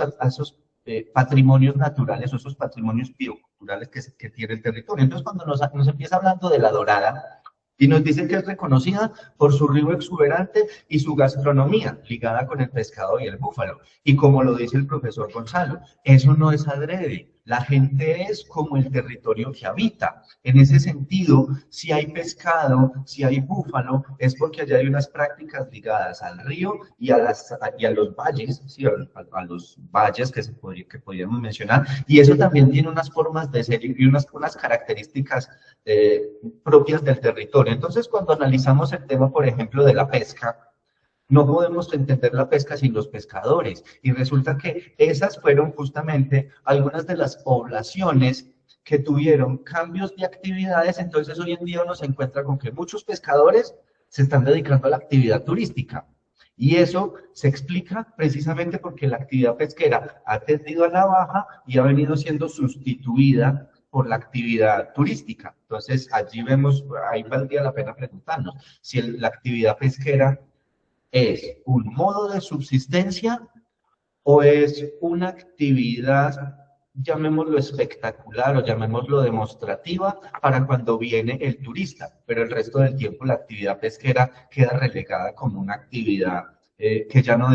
patrimonios naturales o esos patrimonios bioculturales que tiene el territorio. Entonces, cuando nos empieza hablando de La Dorada, y nos dice que es reconocida por su río exuberante y su gastronomía ligada con el pescado y el búfalo. Y como lo dice el profesor Gonzalo, eso no es adrede. La gente es como el territorio que habita. En ese sentido, si hay pescado, si hay búfalo, es porque allá hay unas prácticas ligadas al río y a los valles, ¿sí? a los valles que podríamos mencionar. Y eso también tiene unas formas de ser y unas características propias del territorio. Entonces, cuando analizamos el tema, por ejemplo, de la pesca, No podemos entender la pesca sin los pescadores. Y resulta que esas fueron justamente algunas de las poblaciones que tuvieron cambios de actividades. Entonces hoy en día uno se encuentra con que muchos pescadores se están dedicando a la actividad turística. Y eso se explica precisamente porque la actividad pesquera ha tendido a la baja y ha venido siendo sustituida por la actividad turística. Entonces, allí vemos, ahí valdría la pena preguntarnos si la actividad pesquera es un modo de subsistencia o es una actividad, llamémoslo espectacular o llamémoslo demostrativa para cuando viene el turista, pero el resto del tiempo la actividad pesquera queda relegada como una actividad que ya no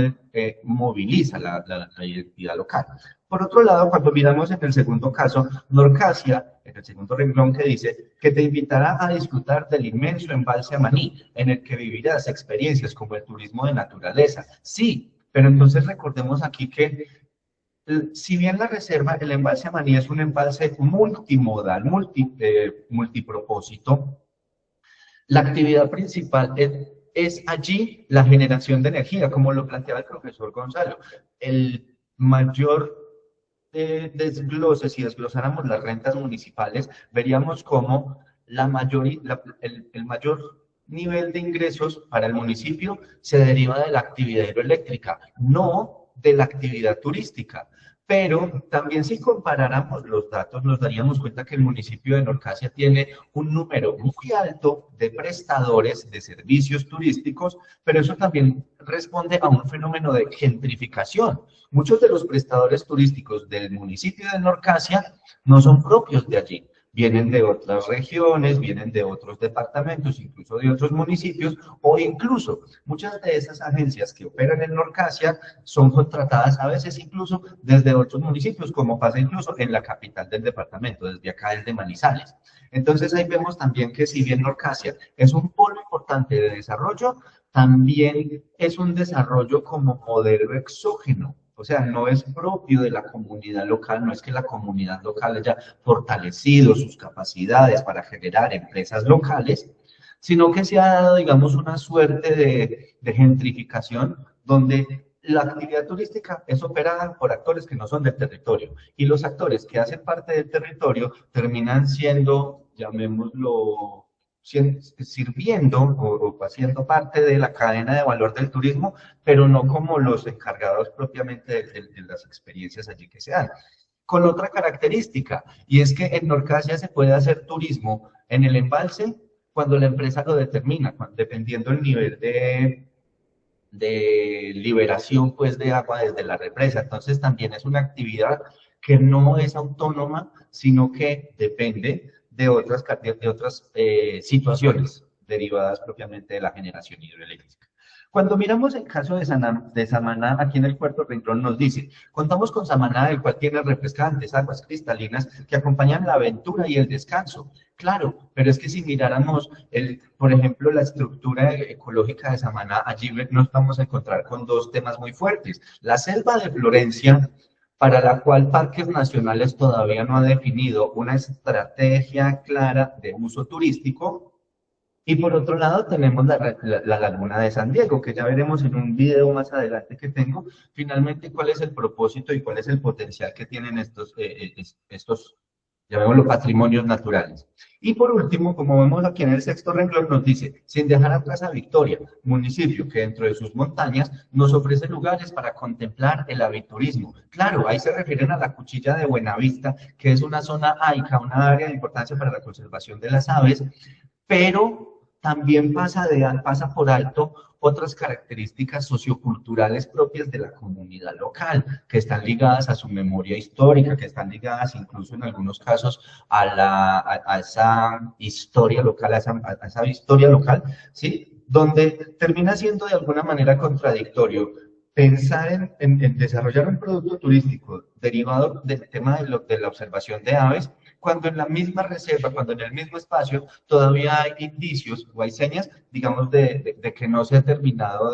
moviliza la identidad local. Por otro lado, cuando miramos en el segundo caso, Norcasia, en el segundo renglón que dice que te invitará a disfrutar del inmenso embalse Amaní, en el que vivirás experiencias como el turismo de naturaleza. Sí, pero entonces recordemos aquí que si bien la reserva, el embalse Amaní es un embalse multimodal, multipropósito, la actividad principal es allí la generación de energía, como lo planteaba el profesor Gonzalo. El mayor desglose, si desglosáramos las rentas municipales, veríamos cómo el mayor nivel de ingresos para el municipio se deriva de la actividad hidroeléctrica, no de la actividad turística. Pero también si comparáramos los datos, nos daríamos cuenta que el municipio de Norcasia tiene un número muy alto de prestadores de servicios turísticos, pero eso también responde a un fenómeno de gentrificación. Muchos de los prestadores turísticos del municipio de Norcasia no son propios de allí. Vienen de otras regiones, vienen de otros departamentos, incluso de otros municipios, o incluso muchas de esas agencias que operan en Norcasia son contratadas a veces incluso desde otros municipios, como pasa incluso en la capital del departamento, desde acá desde Manizales. Entonces ahí vemos también que si bien Norcasia es un polo importante de desarrollo, también es un desarrollo como modelo exógeno. O sea, no es propio de la comunidad local, no es que la comunidad local haya fortalecido sus capacidades para generar empresas locales, sino que se ha dado, digamos, una suerte de gentrificación donde la actividad turística es operada por actores que no son del territorio y los actores que hacen parte del territorio terminan siendo, llamémoslo, sirviendo o haciendo parte de la cadena de valor del turismo, pero no como los encargados propiamente de las experiencias allí que se dan. Con otra característica, y es que en Norcasia se puede hacer turismo en el embalse cuando la empresa lo determina, dependiendo del nivel de liberación pues, de agua desde la represa. Entonces también es una actividad que no es autónoma, sino que depende de otras situaciones derivadas propiamente de la generación hidroeléctrica. Cuando miramos el caso de Samaná, aquí en el cuarto renglón nos dice, contamos con Samaná, el cual tiene refrescantes aguas cristalinas que acompañan la aventura y el descanso. Claro, pero es que si miráramos, por ejemplo, la estructura ecológica de Samaná, allí nos vamos a encontrar con dos temas muy fuertes. La selva de Florencia, para la cual Parques Nacionales todavía no ha definido una estrategia clara de uso turístico. Y por otro lado tenemos la laguna de San Diego, que ya veremos en un video más adelante que tengo, finalmente cuál es el propósito y cuál es el potencial que tienen estos llamémoslo patrimonios naturales. Y por último, como vemos aquí en el sexto renglón, nos dice, sin dejar atrás a Victoria, municipio que dentro de sus montañas nos ofrece lugares para contemplar el aviturismo. Claro, ahí se refieren a la Cuchilla de Buenavista, que es una zona AICA, una área de importancia para la conservación de las aves, pero también pasa por alto otras características socioculturales propias de la comunidad local, que están ligadas a su memoria histórica, que están ligadas incluso en algunos casos a esa historia local, a esa historia local, ¿sí? Donde termina siendo de alguna manera contradictorio pensar en desarrollar un producto turístico derivado del tema de la observación de aves, cuando en la misma reserva, cuando en el mismo espacio, todavía hay indicios o hay señas, digamos, de que no se ha terminado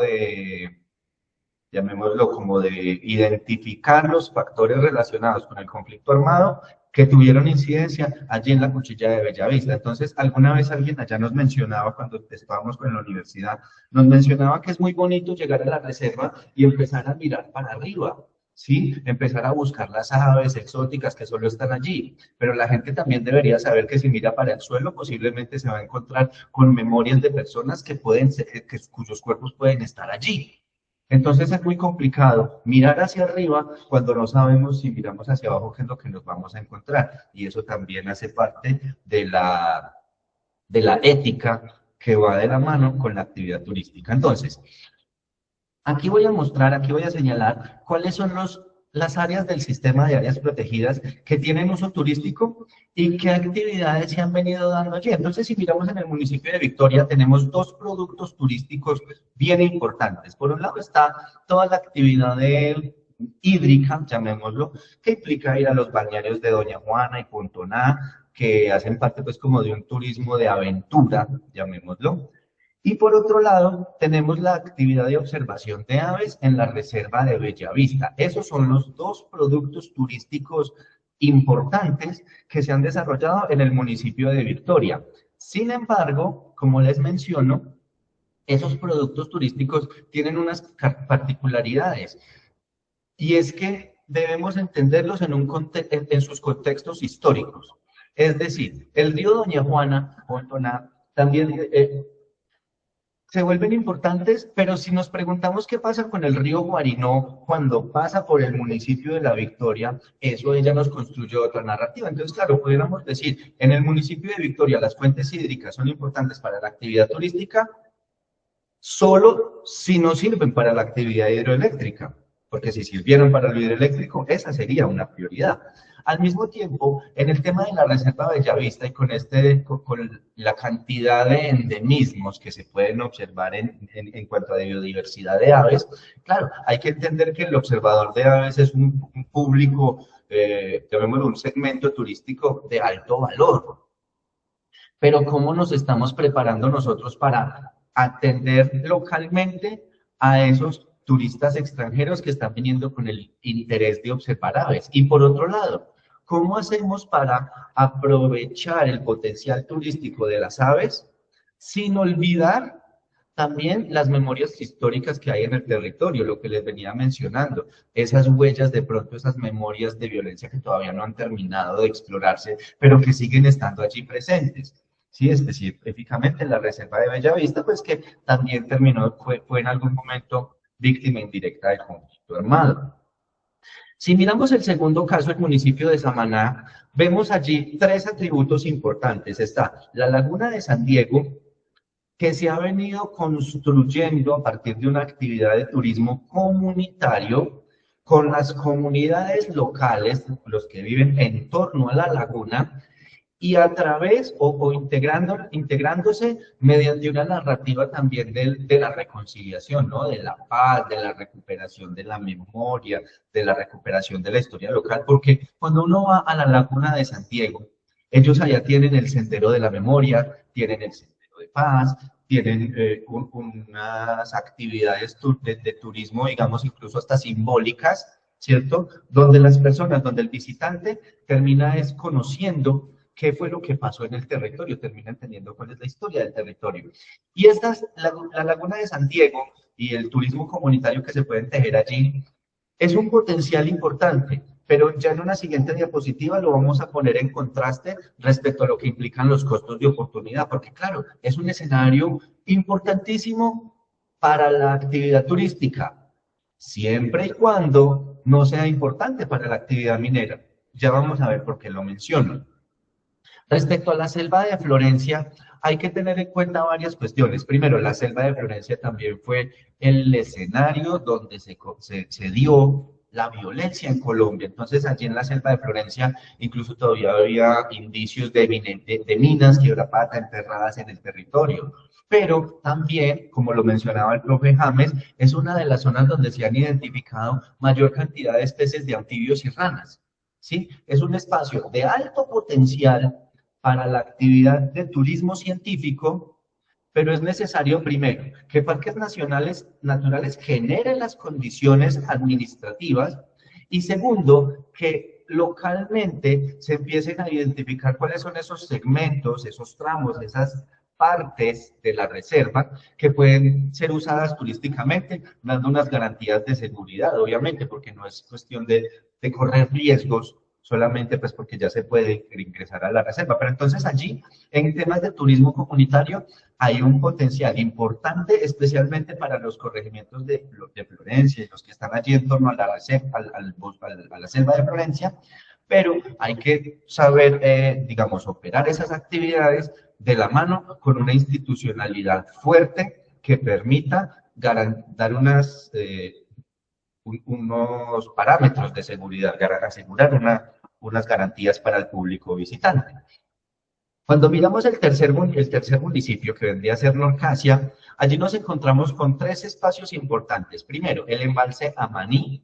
llamémoslo como de identificar los factores relacionados con el conflicto armado que tuvieron incidencia allí en la Cuchilla de Bellavista. Entonces, alguna vez alguien allá nos mencionaba, cuando estábamos con la universidad, nos mencionaba que es muy bonito llegar a la reserva y empezar a mirar para arriba, ¿sí? Empezar a buscar las aves exóticas que solo están allí. Pero la gente también debería saber que si mira para el suelo, posiblemente se va a encontrar con memorias de personas que pueden ser, cuyos cuerpos pueden estar allí. Entonces es muy complicado mirar hacia arriba cuando no sabemos si miramos hacia abajo qué es lo que nos vamos a encontrar. Y eso también hace parte de la ética que va de la mano con la actividad turística. Entonces, aquí voy a mostrar, aquí voy a señalar cuáles son las áreas del sistema de áreas protegidas que tienen uso turístico y qué actividades se han venido dando allí. Entonces, si miramos en el municipio de Victoria, tenemos dos productos turísticos bien importantes. Por un lado está toda la actividad hídrica, llamémoslo, que implica ir a los balnearios de Doña Juana y Pontoná, que hacen parte pues como de un turismo de aventura, llamémoslo. Y por otro lado, tenemos la actividad de observación de aves en la reserva de Bellavista. Esos son los dos productos turísticos importantes que se han desarrollado en el municipio de Victoria. Sin embargo, como les menciono, esos productos turísticos tienen unas particularidades. Y es que debemos entenderlos en sus contextos históricos. Es decir, el río Doña Juana, Pontoná, también se vuelven importantes, pero si nos preguntamos qué pasa con el río Guarinó cuando pasa por el municipio de La Victoria, eso ya nos construye otra narrativa. Entonces, claro, pudiéramos decir, en el municipio de Victoria las fuentes hídricas son importantes para la actividad turística, solo si no sirven para la actividad hidroeléctrica, porque si sirvieran para lo hidroeléctrico, esa sería una prioridad. Al mismo tiempo, en el tema de la Reserva Bellavista y con la cantidad de endemismos que se pueden observar en cuanto a biodiversidad de aves, claro, hay que entender que el observador de aves es un público, llamémoslo un segmento turístico de alto valor. Pero ¿cómo nos estamos preparando nosotros para atender localmente a esos turistas extranjeros que están viniendo con el interés de observar aves? Y por otro lado, ¿cómo hacemos para aprovechar el potencial turístico de las aves sin olvidar también las memorias históricas que hay en el territorio, lo que les venía mencionando, esas huellas de pronto, esas memorias de violencia que todavía no han terminado de explorarse, pero que siguen estando allí presentes? Sí, específicamente en la Reserva de Bellavista, pues que también fue en algún momento víctima indirecta del conflicto armado. Si miramos el segundo caso, el municipio de Samaná, vemos allí tres atributos importantes. Está la Laguna de San Diego, que se ha venido construyendo a partir de una actividad de turismo comunitario con las comunidades locales, los que viven en torno a la laguna, y a través integrándose mediante una narrativa también de la reconciliación, ¿no? De la paz, de la recuperación de la memoria, de la recuperación de la historia local, porque cuando uno va a la Laguna de San Diego, ellos allá tienen el Sendero de la Memoria, tienen el Sendero de Paz, tienen unas actividades de turismo, digamos, incluso hasta simbólicas, ¿cierto? Donde las personas, donde el visitante termina conociendo qué fue lo que pasó en el territorio, termina entendiendo cuál es la historia del territorio. Y la Laguna de San Diego y el turismo comunitario que se pueden tejer allí es un potencial importante, pero ya en una siguiente diapositiva lo vamos a poner en contraste respecto a lo que implican los costos de oportunidad, porque claro, es un escenario importantísimo para la actividad turística, siempre y cuando no sea importante para la actividad minera. Ya vamos a ver por qué lo menciono. Respecto a la selva de Florencia, hay que tener en cuenta varias cuestiones. Primero, la selva de Florencia también fue el escenario donde se dio la violencia en Colombia. Entonces, allí en la selva de Florencia, incluso todavía había indicios de minas quebrapata enterradas en el territorio. Pero también, como lo mencionaba el profe James, es una de las zonas donde se han identificado mayor cantidad de especies de anfibios y ranas. ¿Sí? Es un espacio de alto potencial para la actividad de turismo científico, pero es necesario primero que parques naturales generen las condiciones administrativas y segundo, que localmente se empiecen a identificar cuáles son esos segmentos, esos tramos, esas partes de la reserva que pueden ser usadas turísticamente, dando unas garantías de seguridad, obviamente, porque no es cuestión de correr riesgos solamente pues porque ya se puede ingresar a la reserva. Pero entonces allí, en temas de turismo comunitario, hay un potencial importante, especialmente para los corregimientos de Florencia y los que están allí en torno a la reserva, a la selva de Florencia, pero hay que saber, digamos, operar esas actividades de la mano con una institucionalidad fuerte que permita dar unos parámetros de seguridad, asegurar unas garantías para el público visitante. Cuando miramos el tercer municipio, que vendría a ser Norcasia, allí nos encontramos con 3 espacios importantes. Primero, el embalse Amaní,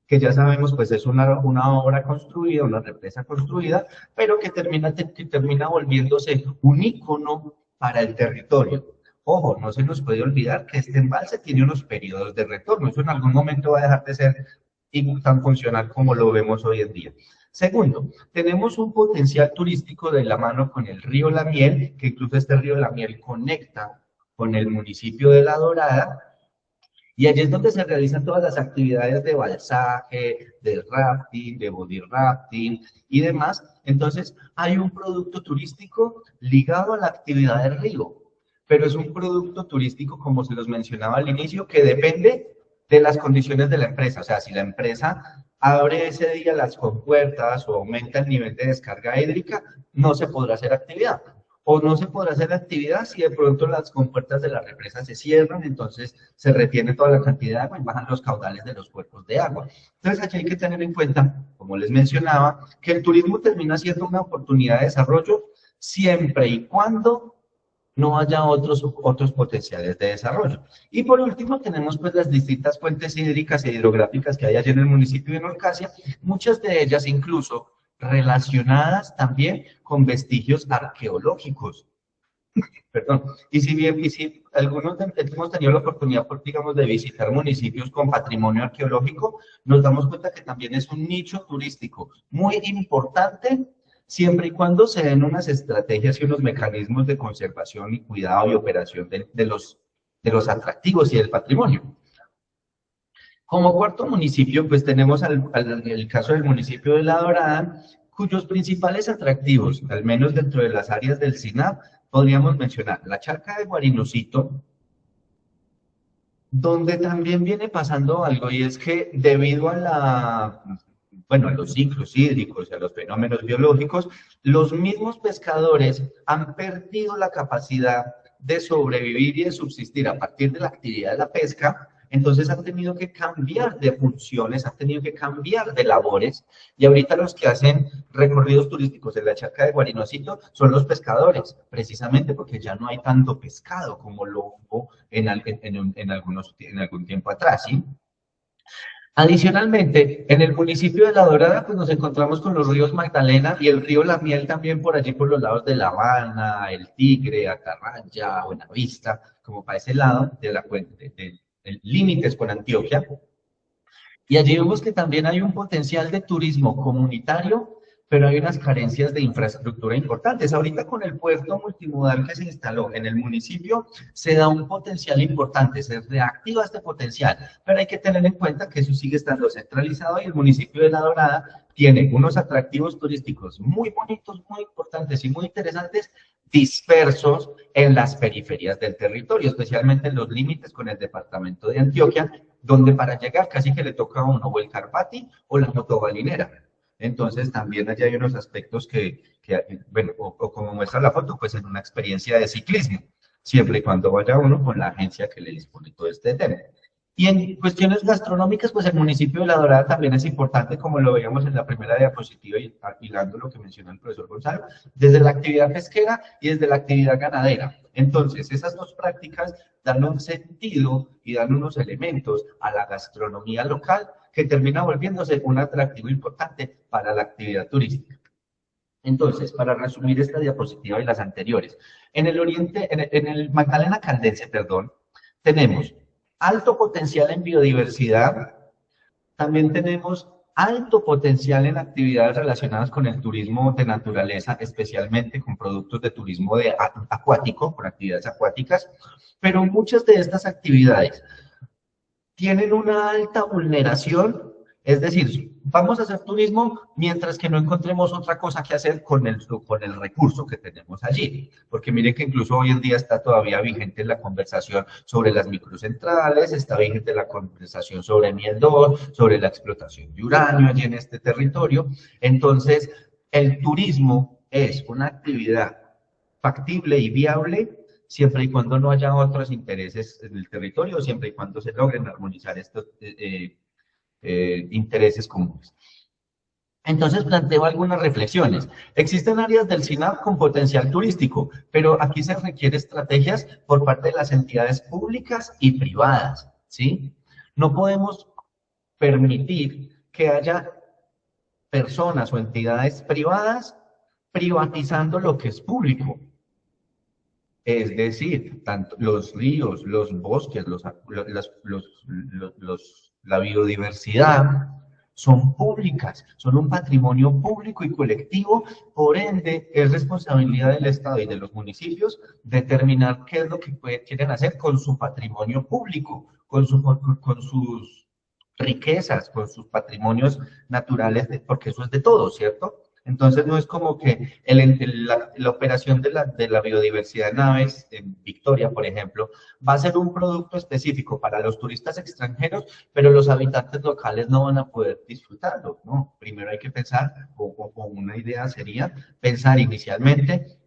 que ya sabemos pues es una obra construida, una represa construida, pero que termina volviéndose un ícono para el territorio. Ojo, no se nos puede olvidar que este embalse tiene unos periodos de retorno, eso en algún momento va a dejar de ser tan funcional como lo vemos hoy en día. Segundo, tenemos un potencial turístico de la mano con el río La Miel, que incluso este río La Miel conecta con el municipio de La Dorada, y allí es donde se realizan todas las actividades de balsaje, de rafting, de body rafting y demás. Entonces, hay un producto turístico ligado a la actividad del río, pero es un producto turístico, como se los mencionaba al inicio, que depende de las condiciones de la empresa. O sea, si la empresa abre ese día las compuertas o aumenta el nivel de descarga hídrica, no se podrá hacer actividad. O no se podrá hacer actividad si de pronto las compuertas de la represa se cierran, entonces se retiene toda la cantidad de agua y bajan los caudales de los cuerpos de agua. Entonces aquí hay que tener en cuenta, como les mencionaba, que el turismo termina siendo una oportunidad de desarrollo siempre y cuando no haya otros potenciales de desarrollo. Y por último tenemos pues las distintas fuentes hídricas e hidrográficas que hay allí en el municipio de Norcasia, muchas de ellas incluso relacionadas también con vestigios arqueológicos. Perdón. Y si algunos hemos tenido la oportunidad, digamos, de visitar municipios con patrimonio arqueológico, nos damos cuenta que también es un nicho turístico muy importante, siempre y cuando se den unas estrategias y unos mecanismos de conservación y cuidado y operación de los atractivos y del patrimonio. Como cuarto municipio, pues tenemos el caso del municipio de La Dorada, cuyos principales atractivos, al menos dentro de las áreas del SINAP, podríamos mencionar la charca de Guarinosito, donde también viene pasando algo, y es que debido a a los ciclos hídricos y a los fenómenos biológicos, los mismos pescadores han perdido la capacidad de sobrevivir y de subsistir a partir de la actividad de la pesca. Entonces han tenido que cambiar de funciones, han tenido que cambiar de labores, y ahorita los que hacen recorridos turísticos en la charca de Guarinosito son los pescadores, precisamente porque ya no hay tanto pescado como lo hubo en algún tiempo atrás, ¿sí? Adicionalmente, en el municipio de La Dorada, pues nos encontramos con los ríos Magdalena y el río La Miel también por allí por los lados de La Habana, El Tigre, Atarraya, Buenavista, como para ese lado de la límites con Antioquia, y allí vemos que también hay un potencial de turismo comunitario, pero hay unas carencias de infraestructura importantes. Ahorita con el puerto multimodal que se instaló en el municipio, se da un potencial importante, se reactiva este potencial, pero hay que tener en cuenta que eso sigue estando centralizado y el municipio de La Dorada tiene unos atractivos turísticos muy bonitos, muy importantes y muy interesantes, dispersos en las periferias del territorio, especialmente en los límites con el departamento de Antioquia, donde para llegar casi que le toca a uno o el Carpati o la motobalinera. Entonces también allí hay unos aspectos bueno, o como muestra la foto, pues en una experiencia de ciclismo, siempre y cuando vaya uno con la agencia que le dispone todo este tema. Y en cuestiones gastronómicas, pues el municipio de La Dorada también es importante, como lo veíamos en la primera diapositiva y hilando lo que mencionó el profesor Gonzalo, desde la actividad pesquera y desde la actividad ganadera. Entonces, esas dos prácticas dan un sentido y dan unos elementos a la gastronomía local que termina volviéndose un atractivo importante para la actividad turística. Entonces, para resumir esta diapositiva y las anteriores, en el oriente, en el Magdalena Caldense, perdón, tenemos alto potencial en biodiversidad, también tenemos alto potencial en actividades relacionadas con el turismo de naturaleza, especialmente con productos de turismo acuático, con actividades acuáticas, pero muchas de estas actividades tienen una alta vulneración, es decir, vamos a hacer turismo mientras que no encontremos otra cosa que hacer con el recurso que tenemos allí. Porque miren que incluso hoy en día está todavía vigente la conversación sobre las microcentrales, está vigente la conversación sobre Miel 2, sobre la explotación de uranio allí en este territorio. Entonces, el turismo es una actividad factible y viable siempre y cuando no haya otros intereses en el territorio, siempre y cuando se logren armonizar estos intereses comunes. Entonces planteo algunas reflexiones. Existen áreas del SINAP con potencial turístico, pero aquí se requieren estrategias por parte de las entidades públicas y privadas, ¿sí? No podemos permitir que haya personas o entidades privadas privatizando lo que es público. Es decir, tanto los ríos, los bosques, la biodiversidad son públicas, son un patrimonio público y colectivo, por ende es responsabilidad del Estado y de los municipios determinar qué es lo que quieren hacer con su patrimonio público, con sus riquezas, con sus patrimonios naturales, porque eso es de todos, ¿cierto? Entonces no es como que la operación de la biodiversidad en aves, en Victoria, por ejemplo, va a ser un producto específico para los turistas extranjeros, pero los habitantes locales no van a poder disfrutarlo, ¿no? Primero hay que pensar, o una idea sería, pensar inicialmente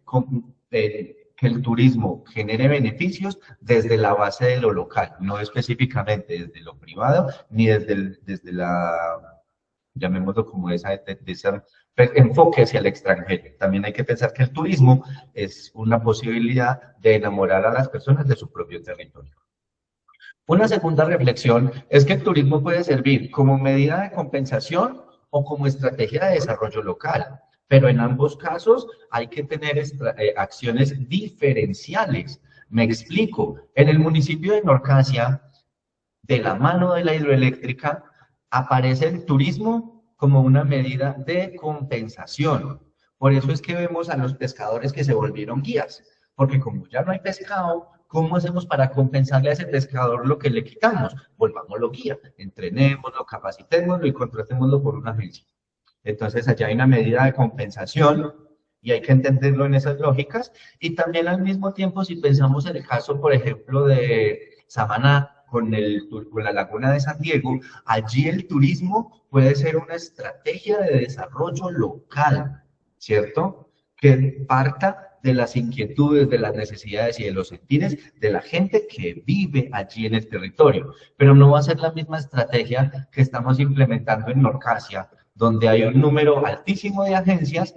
que el turismo genere beneficios desde la base de lo local, no específicamente desde lo privado, ni desde la, llamémoslo como esa enfoque hacia el extranjero. También hay que pensar que el turismo es una posibilidad de enamorar a las personas de su propio territorio. Una segunda reflexión es que el turismo puede servir como medida de compensación o como estrategia de desarrollo local, pero en ambos casos hay que tener acciones diferenciales. Me explico, en el municipio de Norcasia, de la mano de la hidroeléctrica, aparece el turismo como una medida de compensación. Por eso es que vemos a los pescadores que se volvieron guías, porque como ya no hay pescado, ¿cómo hacemos para compensarle a ese pescador lo que le quitamos? Volvámoslo guía, entrenémoslo, capacitémoslo y contratémoslo por una agencia. Entonces allá hay una medida de compensación y hay que entenderlo en esas lógicas. Y también al mismo tiempo, si pensamos en el caso, por ejemplo, de Samaná, con la Laguna de San Diego, allí el turismo puede ser una estrategia de desarrollo local, ¿cierto? Que parta de las inquietudes, de las necesidades y de los sentires de la gente que vive allí en el territorio. Pero no va a ser la misma estrategia que estamos implementando en Norcasia, donde hay un número altísimo de agencias.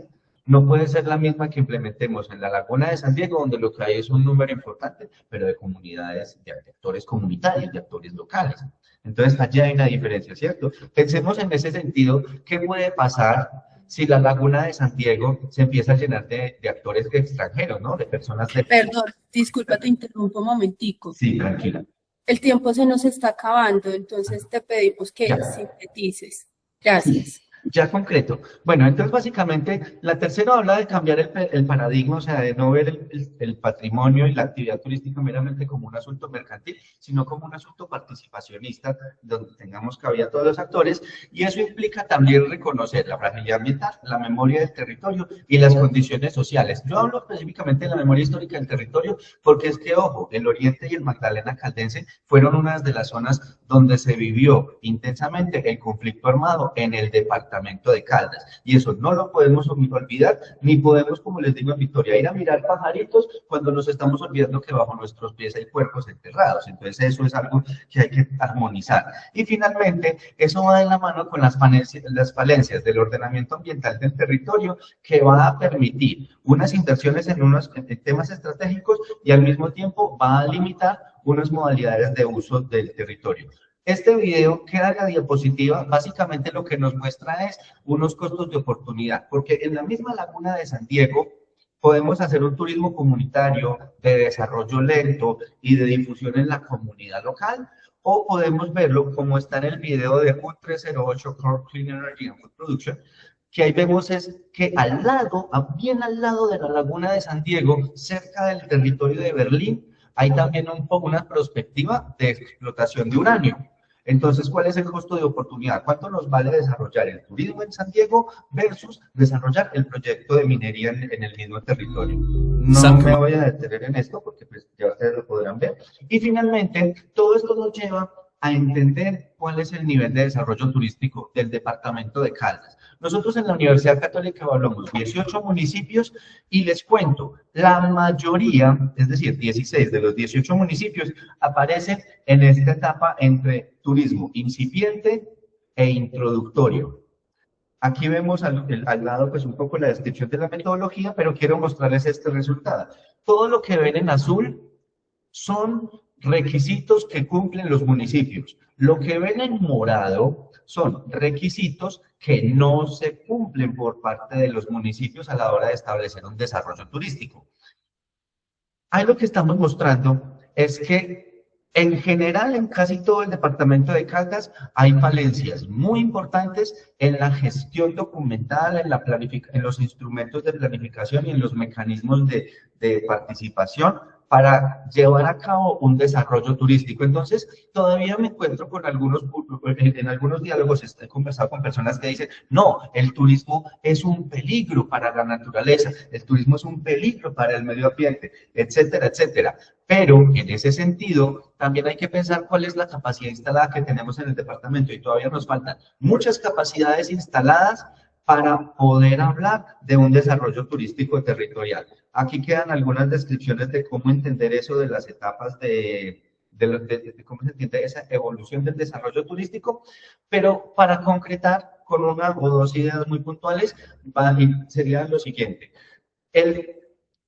No puede ser la misma que implementemos en la Laguna de San Diego, donde lo que hay es un número importante, pero de comunidades, de actores comunitarios, de actores locales. Entonces, allí hay una diferencia, ¿cierto? Pensemos en ese sentido, ¿qué puede pasar si la Laguna de San Diego se empieza a llenar de actores extranjeros, ¿no? De personas de... Perdón, disculpa, te interrumpo un momentico. Sí, tranquila. El tiempo se nos está acabando, entonces te pedimos que Ya. sintetices. Gracias. Ya concreto. Bueno, entonces básicamente la tercera habla de cambiar el paradigma, o sea, de no ver el patrimonio y la actividad turística meramente como un asunto mercantil, sino como un asunto participacionista, donde tengamos cabida todos los actores, y eso implica también reconocer la fragilidad ambiental, la memoria del territorio y las condiciones sociales. Yo hablo específicamente de la memoria histórica del territorio porque es que, ojo, el Oriente y el Magdalena Caldense fueron unas de las zonas donde se vivió intensamente el conflicto armado en el departamento de Caldas, y eso no lo podemos olvidar, ni podemos, como les digo en Victoria, ir a mirar pajaritos cuando nos estamos olvidando que bajo nuestros pies hay cuerpos enterrados. Entonces eso es algo que hay que armonizar. Y finalmente, eso va de la mano con las falencias del ordenamiento ambiental del territorio, que va a permitir unas inversiones en temas estratégicos y al mismo tiempo va a limitar unas modalidades de uso del territorio. Este video queda en la diapositiva, básicamente lo que nos muestra es unos costos de oportunidad, porque en la misma Laguna de San Diego podemos hacer un turismo comunitario de desarrollo lento y de difusión en la comunidad local, o podemos verlo como está en el video de HUD 308 Core Clean Energy and Food Production, que ahí vemos es que al lado, bien al lado de la laguna de San Diego, cerca del territorio de Berlín, hay también una perspectiva de explotación de uranio. Entonces, ¿cuál es el costo de oportunidad? ¿Cuánto nos vale desarrollar el turismo en San Diego versus desarrollar el proyecto de minería en el mismo territorio? No me voy a detener en esto porque pues, ya ustedes lo podrán ver. Y finalmente, todo esto nos lleva a entender cuál es el nivel de desarrollo turístico del departamento de Caldas. Nosotros en la Universidad Católica evaluamos 18 municipios y les cuento, la mayoría, es decir, 16 de los 18 municipios, aparecen en esta etapa entre turismo incipiente e introductorio. Aquí vemos al lado pues un poco la descripción de la metodología, pero quiero mostrarles este resultado. Todo lo que ven en azul son requisitos que cumplen los municipios. Lo que ven en morado son requisitos que no se cumplen por parte de los municipios a la hora de establecer un desarrollo turístico. Ahí lo que estamos mostrando es que en general en casi todo el departamento de Caldas hay falencias muy importantes en la gestión documental, en los instrumentos de planificación y en los mecanismos de participación para llevar a cabo un desarrollo turístico. Entonces, todavía me encuentro con en algunos diálogos he conversado con personas que dicen, no, el turismo es un peligro para la naturaleza, el turismo es un peligro para el medio ambiente, etcétera, etcétera. Pero, en ese sentido, también hay que pensar cuál es la capacidad instalada que tenemos en el departamento y todavía nos faltan muchas capacidades instaladas para poder hablar de un desarrollo turístico territorial. Aquí quedan algunas descripciones de cómo entender eso de las etapas de cómo se entiende esa evolución del desarrollo turístico, pero para concretar con una o dos ideas muy puntuales, sería lo siguiente. El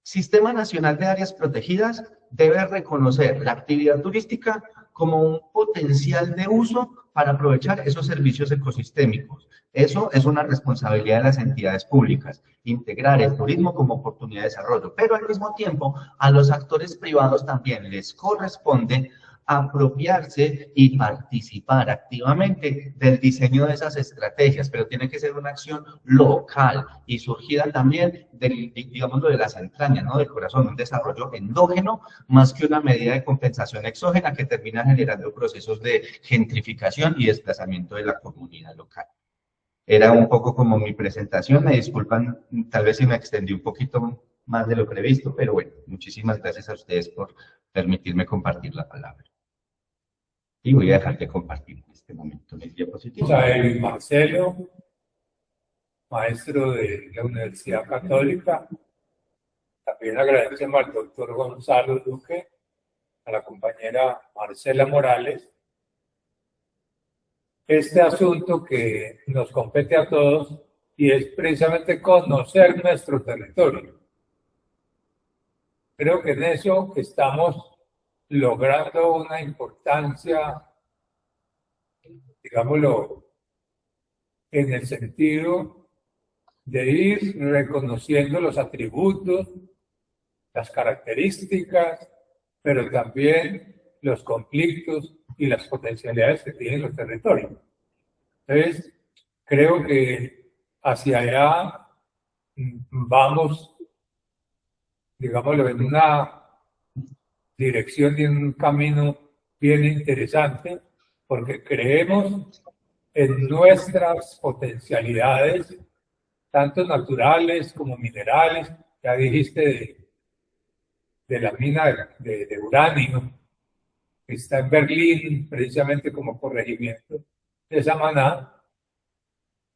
Sistema Nacional de Áreas Protegidas debe reconocer la actividad turística como un potencial de uso para aprovechar esos servicios ecosistémicos. Eso es una responsabilidad de las entidades públicas, integrar el turismo como oportunidad de desarrollo, pero al mismo tiempo a los actores privados también les corresponde apropiarse y participar activamente del diseño de esas estrategias, pero tiene que ser una acción local y surgida también digamos, de las entrañas, ¿no? Del corazón, un desarrollo endógeno más que una medida de compensación exógena que termina generando procesos de gentrificación y desplazamiento de la comunidad local. Era un poco como mi presentación, me disculpan, tal vez si me extendí un poquito más de lo previsto, pero bueno, muchísimas gracias a ustedes por permitirme compartir la palabra. Y voy a dejar de compartir en este momento mis diapositivas. Marcelo, maestro de la Universidad Católica. También agradecemos al doctor Gonzalo Duque, a la compañera Marcela Morales, este asunto que nos compete a todos y es precisamente conocer nuestro territorio. Creo que en eso estamos logrando una importancia, digámoslo, en el sentido de ir reconociendo los atributos, las características, pero también los conflictos y las potencialidades que tienen los territorios. Entonces, creo que hacia allá vamos, digámoslo, en una dirección y en un camino bien interesante, porque creemos en nuestras potencialidades, tanto naturales como minerales. Ya dijiste de la mina de uranio, que está en Berlín, precisamente como corregimiento de Samaná,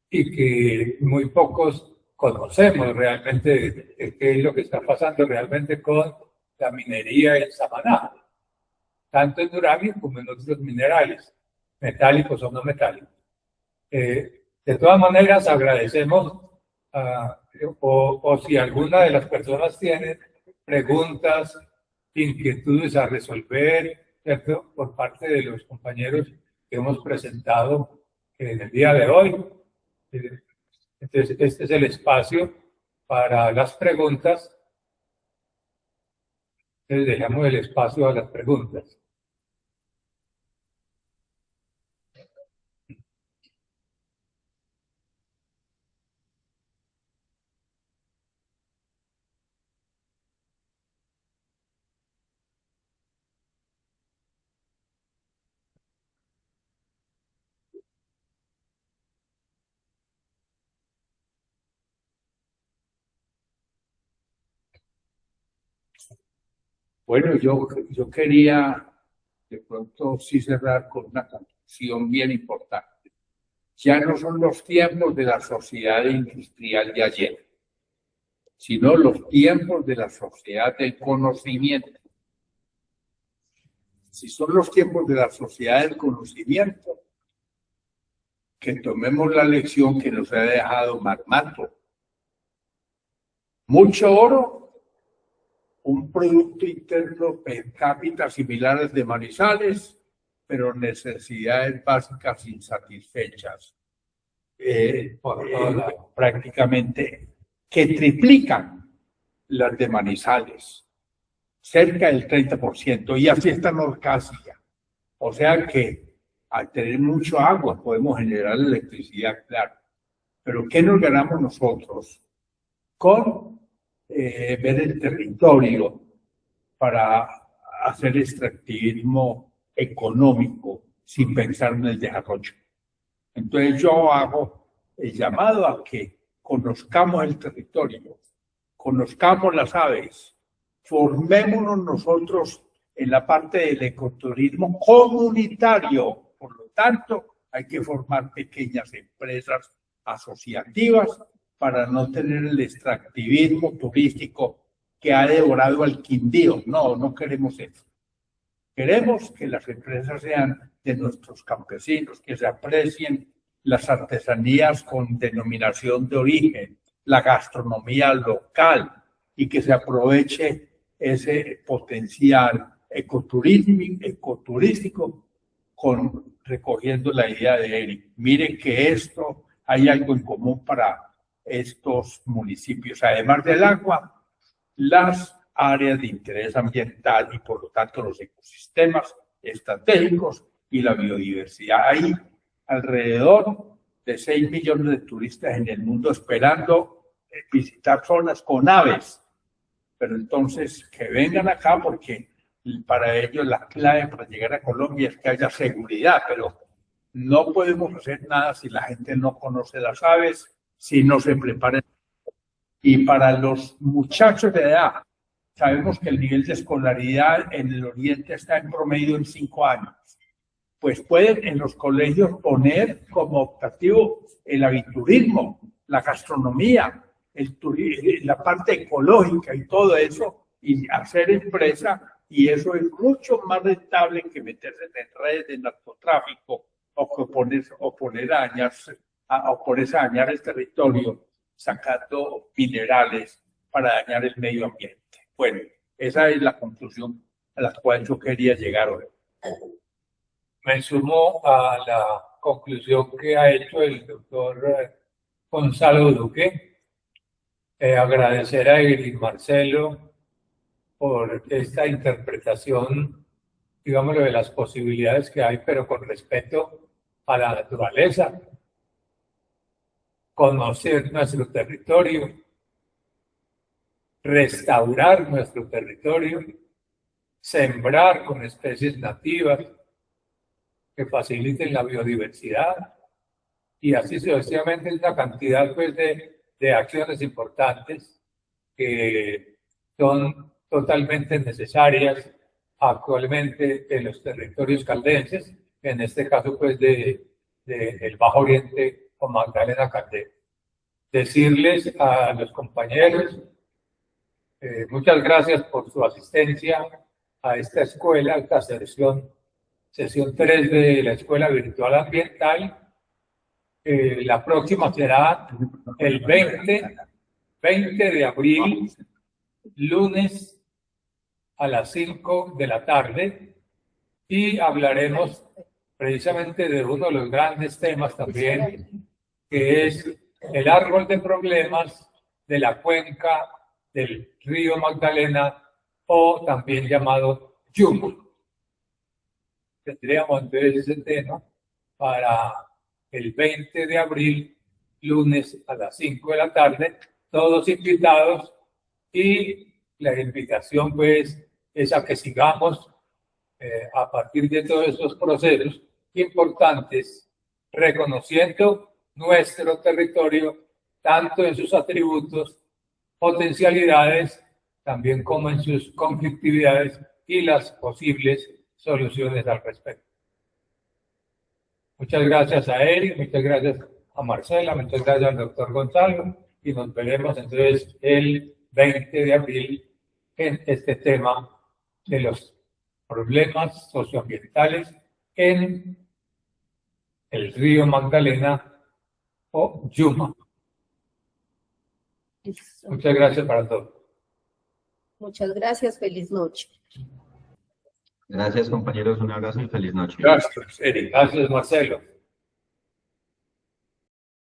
y que muy pocos conocemos realmente qué es lo que está pasando realmente con la minería en Samaná, tanto en uranio como en otros minerales, metálicos o no metálicos. De todas maneras, agradecemos, o si alguna de las personas tiene preguntas, inquietudes a resolver, ¿cierto?, por parte de los compañeros que hemos presentado en el día de hoy. Entonces, este es el espacio para las preguntas. Entonces, dejamos el espacio a las preguntas. Bueno, yo quería de pronto sí cerrar con una conclusión bien importante. Ya no son los tiempos de la sociedad industrial de ayer, sino los tiempos de la sociedad del conocimiento. Si son los tiempos de la sociedad del conocimiento, que tomemos la lección que nos ha dejado Marmato. Mucho oro, un Producto Interno per cápita similar al de Manizales, pero necesidades básicas insatisfechas. Prácticamente que triplican las de Manizales, cerca del 30%, y así está Norcasia. O sea que al tener mucho agua podemos generar electricidad, claro. Pero ¿qué nos ganamos nosotros con ver el territorio para hacer extractivismo económico sin pensar en el desarrollo? Entonces yo hago el llamado a que conozcamos el territorio, conozcamos las aves, formémonos nosotros en la parte del ecoturismo comunitario. Por lo tanto, hay que formar pequeñas empresas asociativas para no tener el extractivismo turístico que ha devorado al Quindío. No, no queremos eso. Queremos que las empresas sean de nuestros campesinos, que se aprecien las artesanías con denominación de origen, la gastronomía local, y que se aproveche ese potencial ecoturístico recogiendo la idea de Eric. Miren que esto hay algo en común para estos municipios, además del agua, las áreas de interés ambiental y por lo tanto los ecosistemas estratégicos y la biodiversidad. Hay alrededor de 6 millones de turistas en el mundo esperando visitar zonas con aves, pero entonces que vengan acá porque para ellos la clave para llegar a Colombia es que haya seguridad, pero no podemos hacer nada si la gente no conoce las aves, si no se prepara. Y para los muchachos de edad, sabemos que el nivel de escolaridad en el oriente está en promedio en 5 años. Pues pueden en los colegios poner como optativo el aviturismo, la gastronomía, la parte ecológica y todo eso, y hacer empresa, y eso es mucho más rentable que meterse en redes de narcotráfico o ponerse a dañar el territorio sacando minerales para dañar el medio ambiente. Bueno, esa es la conclusión a la cual yo quería llegar hoy. Me sumo a la conclusión que ha hecho el doctor Gonzalo Duque. Agradecer a Egrid Marcelo por esta interpretación, digámoslo, de las posibilidades que hay, pero con respeto a la naturaleza. Conocer nuestro territorio, restaurar nuestro territorio, sembrar con especies nativas que faciliten la biodiversidad, y así sucesivamente una cantidad pues, de acciones importantes que son totalmente necesarias actualmente en los territorios caldenses, en este caso pues del Bajo Oriente con Magdalena Caldera. Decirles a los compañeros muchas gracias por su asistencia a esta escuela, esta sesión 3 de la Escuela Virtual Ambiental. La próxima será el 20 de abril, lunes a las 5 de la tarde, y hablaremos precisamente de uno de los grandes temas también, que es el árbol de problemas de la cuenca del río Magdalena, o también llamado Yumbo. Tendríamos entonces ese tema para el 20 de abril, lunes a las 5 de la tarde, todos invitados, y la invitación pues es a que sigamos a partir de todos estos procesos importantes, reconociendo nuestro territorio tanto en sus atributos, potencialidades también como en sus conflictividades y las posibles soluciones al respecto. Muchas gracias a Eric, muchas gracias a Marcela, muchas gracias al doctor Gonzalo y nos veremos entonces el 20 de abril en este tema de los problemas socioambientales en el río Magdalena o Yuma. Listo. Muchas gracias para todos. Muchas gracias, feliz noche. Gracias, compañeros. Un abrazo y feliz noche. Gracias, Eric. Gracias, Marcelo.